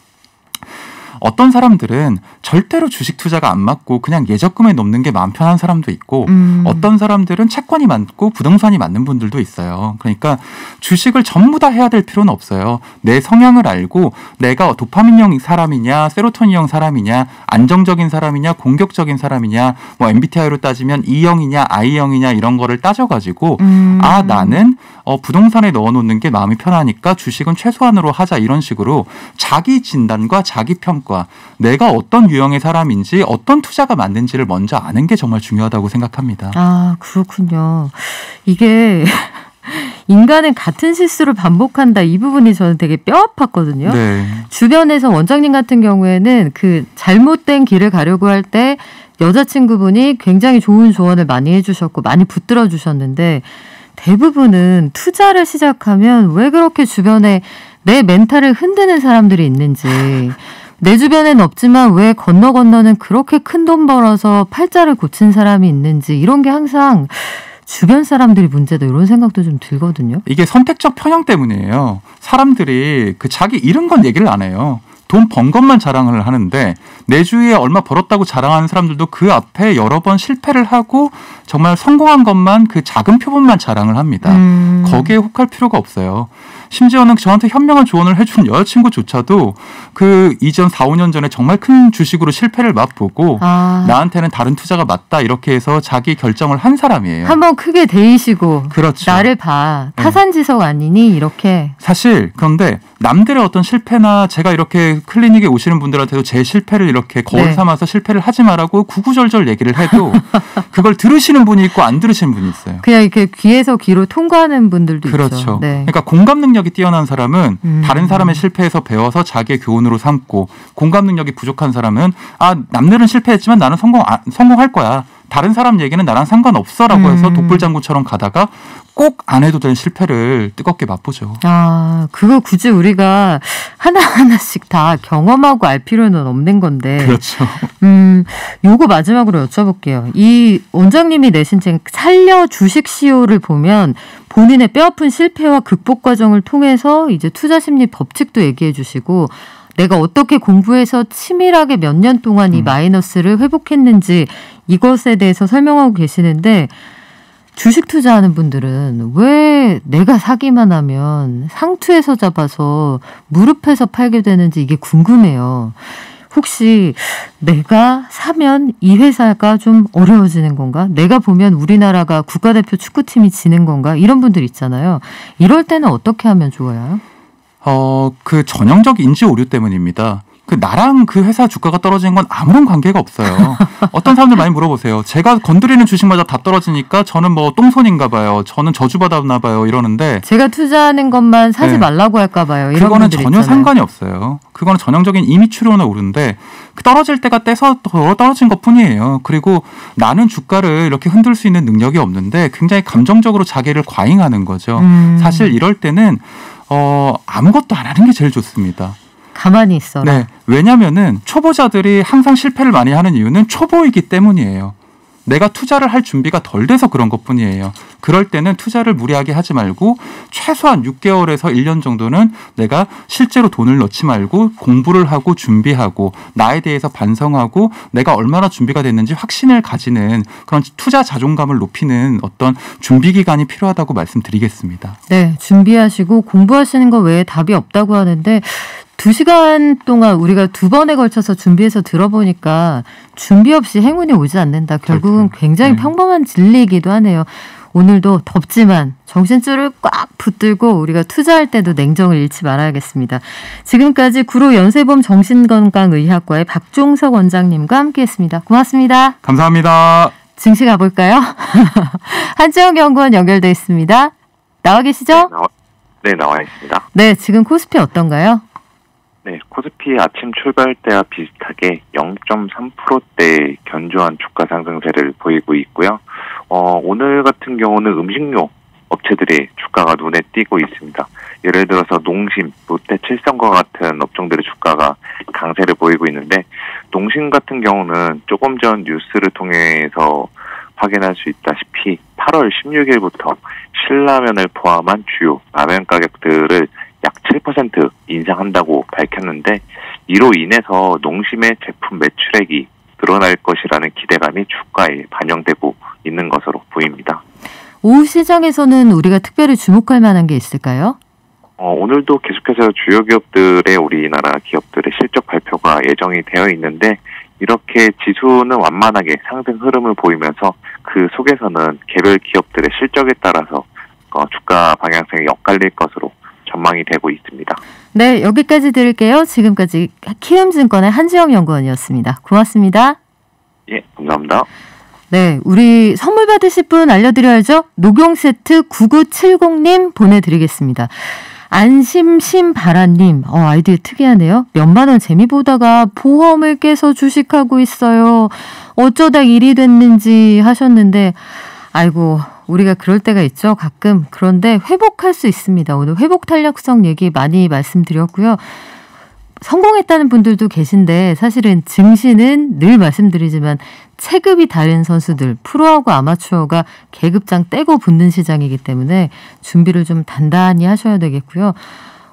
어떤 사람들은 절대로 주식 투자가 안 맞고 그냥 예적금에 넣는 게 마음 편한 사람도 있고 어떤 사람들은 채권이 맞고 부동산이 맞는 분들도 있어요. 그러니까 주식을 전부 다 해야 될 필요는 없어요. 내 성향을 알고 내가 도파민형 사람이냐 세로토닌형 사람이냐 안정적인 사람이냐 공격적인 사람이냐 뭐 MBTI로 따지면 E형이냐 I형이냐 이런 거를 따져가지고 나는 부동산에 넣어놓는 게 마음이 편하니까 주식은 최소한으로 하자 이런 식으로 자기 진단과 자기 평가 내가 어떤 유형의 사람인지 어떤 투자가 맞는지를 먼저 아는 게 정말 중요하다고 생각합니다. 아, 그렇군요. 이게 인간은 같은 실수를 반복한다. 이 부분이 저는 되게 뼈 아팠거든요. 네. 주변에서 원장님 같은 경우에는 그 잘못된 길을 가려고 할 때 여자친구분이 굉장히 좋은 조언을 많이 해주셨고 많이 붙들어 주셨는데 대부분은 투자를 시작하면 왜 그렇게 주변에 내 멘탈을 흔드는 사람들이 있는지 내 주변엔 없지만 왜 건너는 그렇게 큰 돈 벌어서 팔자를 고친 사람이 있는지 이런 게 항상 주변 사람들이 문제다 이런 생각도 좀 들거든요. 이게 선택적 편향 때문이에요. 사람들이 자기 잃은 건 얘기를 안 해요. 돈 번 것만 자랑을 하는데 내 주위에 얼마 벌었다고 자랑하는 사람들도 그 앞에 여러 번 실패를 하고 정말 성공한 것만 그 작은 표본만 자랑을 합니다. 거기에 혹할 필요가 없어요. 심지어는 저한테 현명한 조언을 해준 여자친구조차도 그 이전 4-5년 전에 정말 큰 주식으로 실패를 맛보고 나한테는 다른 투자가 맞다 이렇게 해서 자기 결정을 한 사람이에요. 한번 크게 데이시고 그렇죠. 나를 봐. 타산지석 아니니 이렇게. 사실 그런데 남들의 어떤 실패나 제가 이렇게 클리닉에 오시는 분들한테도 제 실패를 이렇게 거울 삼아서 실패를 하지 말라고 구구절절 얘기를 해도 그걸 들으시는 분이 있고 안 들으시는 분이 있어요. 그냥 이렇게 귀에서 귀로 통과하는 분들도 그렇죠. 있죠. 네. 그러니까 공감 능력이 뛰어난 사람은 다른 사람의 실패에서 배워서 자기의 교훈으로 삼고 공감 능력이 부족한 사람은 남들은 실패했지만 나는 성공할 거야. 다른 사람 얘기는 나랑 상관없어라고 해서 독불장군처럼 가다가 꼭 안 해도 되는 실패를 뜨겁게 맛보죠. 그거 굳이 우리가 하나하나씩 다 경험하고 알 필요는 없는 건데. 그렇죠. 요거 마지막으로 여쭤볼게요. 이 원장님이 내신 책 살려 주식 CEO를 보면 본인의 뼈아픈 실패와 극복 과정을 통해서 이제 투자심리 법칙도 얘기해 주시고 내가 어떻게 공부해서 치밀하게 몇 년 동안 이 마이너스를 회복했는지 이것에 대해서 설명하고 계시는데 주식 투자하는 분들은 왜 내가 사기만 하면 상투에서 잡아서 무릎에서 팔게 되는지 이게 궁금해요. 혹시 내가 사면 이 회사가 좀 어려워지는 건가? 내가 보면 우리나라가 국가대표 축구팀이 지는 건가? 이런 분들 있잖아요. 이럴 때는 어떻게 하면 좋아요? 그 전형적 인지 오류 때문입니다. 나랑 그 회사 주가가 떨어지는 건 아무런 관계가 없어요. 어떤 사람들 많이 물어보세요. 제가 건드리는 주식마다 다 떨어지니까 저는 뭐 똥손인가 봐요. 저는 저주받았나 봐요. 이러는데 제가 투자하는 것만 사지 말라고 할까 봐요. 이런 그거는 분들 전혀 있잖아요. 상관이 없어요. 그거는 전형적인 이미추론의 오류인데 떨어질 때가 떼서 더 떨어진 것뿐이에요. 그리고 나는 주가를 이렇게 흔들 수 있는 능력이 없는데 굉장히 감정적으로 자기를 과잉하는 거죠. 사실 이럴 때는 아무것도 안 하는 게 제일 좋습니다. 가만히 있어라. 네, 왜냐하면은 초보자들이 항상 실패를 많이 하는 이유는 초보이기 때문이에요. 내가 투자를 할 준비가 덜 돼서 그런 것뿐이에요. 그럴 때는 투자를 무리하게 하지 말고 최소한 6개월에서 1년 정도는 내가 실제로 돈을 넣지 말고 공부를 하고 준비하고 나에 대해서 반성하고 내가 얼마나 준비가 됐는지 확신을 가지는 그런 투자 자존감을 높이는 어떤 준비 기간이 필요하다고 말씀드리겠습니다. 네, 준비하시고 공부하시는 거 외에 답이 없다고 하는데 2시간 동안 우리가 2번에 걸쳐서 준비해서 들어보니까 준비 없이 행운이 오지 않는다. 결국은 굉장히 평범한 진리이기도 하네요. 오늘도 덥지만 정신줄을 꽉 붙들고 우리가 투자할 때도 냉정을 잃지 말아야겠습니다. 지금까지 구로 연세범 정신건강의학과의 박종석 원장님과 함께했습니다. 고맙습니다. 감사합니다. 증시 가볼까요? 한지영 연구원 연결돼 있습니다. 나와 계시죠? 네, 나와 있습니다. 네, 지금 코스피 어떤가요? 네, 코스피 아침 출발 때와 비슷하게 0.3%대 견조한 주가 상승세를 보이고 있고요. 오늘 같은 경우는 음식료 업체들의 주가가 눈에 띄고 있습니다. 예를 들어서 농심, 롯데, 칠성과 같은 업종들의 주가가 강세를 보이고 있는데 농심 같은 경우는 조금 전 뉴스를 통해서 확인할 수 있다시피 8월 16일부터 신라면을 포함한 주요 라면 가격들을 약 7% 인상한다고 밝혔는데 이로 인해서 농심의 제품 매출액이 늘어날 것이라는 기대감이 주가에 반영되고 있는 것으로 보입니다. 오후 시장에서는 우리가 특별히 주목할 만한 게 있을까요? 오늘도 계속해서 주요 기업들의 우리나라 기업들의 실적 발표가 예정이 되어 있는데 이렇게 지수는 완만하게 상승 흐름을 보이면서 그 속에서는 개별 기업들의 실적에 따라서 주가 방향성이 엇갈릴 것으로 전망이 되고 있습니다. 네, 여기까지 들을게요. 지금까지 키움증권의 한지영 연구원이었습니다. 고맙습니다. 예, 감사합니다. 네, 우리 선물 받으실 분 알려드려야죠. 녹용 세트 9970님 보내드리겠습니다. 안심심바라님, 아이디어 특이하네요. 몇만 원 재미 보다가 보험을 깨서 주식하고 있어요. 어쩌다 일이 됐는지 하셨는데, 아이고, 우리가 그럴 때가 있죠. 가끔. 그런데 회복할 수 있습니다. 오늘 회복 탄력성 얘기 많이 말씀드렸고요. 성공했다는 분들도 계신데 사실은 증시는 늘 말씀드리지만 체급이 다른 선수들, 프로하고 아마추어가 계급장 떼고 붙는 시장이기 때문에 준비를 좀 단단히 하셔야 되겠고요.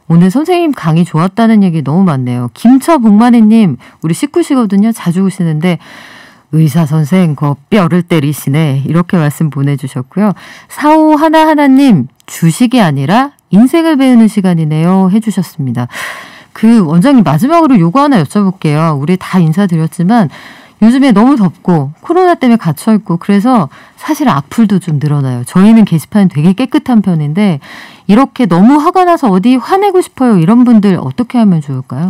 오늘 선생님 강의 좋았다는 얘기 너무 많네요. 김처복만이님, 우리 식구시거든요. 자주 오시는데 의사 선생 뼈를 때리시네. 이렇게 말씀 보내주셨고요. 4511님, 주식이 아니라 인생을 배우는 시간이네요. 해주셨습니다. 원장님 마지막으로 요거 하나 여쭤볼게요. 우리 다 인사드렸지만 요즘에 너무 덥고 코로나 때문에 갇혀있고 그래서 사실 악플도 좀 늘어나요. 저희는 게시판 되게 깨끗한 편인데 이렇게 너무 화가 나서 어디 화내고 싶어요. 이런 분들 어떻게 하면 좋을까요?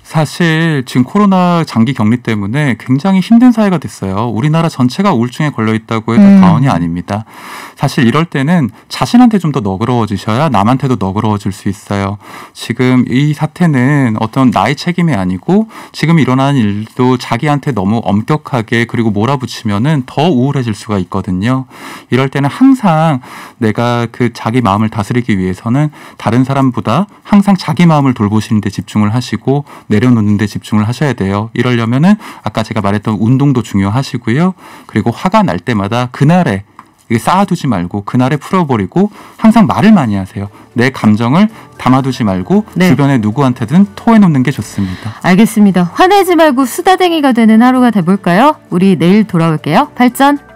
사실 지금 코로나 장기 격리 때문에 굉장히 힘든 사회가 됐어요. 우리나라 전체가 우울증에 걸려있다고 해도 과언이 아닙니다. 사실 이럴 때는 자신한테 좀 더 너그러워지셔야 남한테도 너그러워질 수 있어요. 지금 이 사태는 어떤 나의 책임이 아니고 지금 일어나는 일도 자기한테 너무 엄격하게 그리고 몰아붙이면은 더 우울해질 수가 있거든요. 이럴 때는 항상 내가 그 자기 마음을 다스리기 위해서는 다른 사람보다 항상 자기 마음을 돌보시는 데 집중을 하시고 내려놓는 데 집중을 하셔야 돼요. 이러려면은 아까 제가 말했던 운동도 중요하시고요. 그리고 화가 날 때마다 그날에 쌓아두지 말고 그날에 풀어버리고 항상 말을 많이 하세요. 내 감정을 담아두지 말고 주변에 누구한테든 토해놓는 게 좋습니다. 알겠습니다. 화내지 말고 수다쟁이가 되는 하루가 돼볼까요? 우리 내일 돌아올게요. 발전!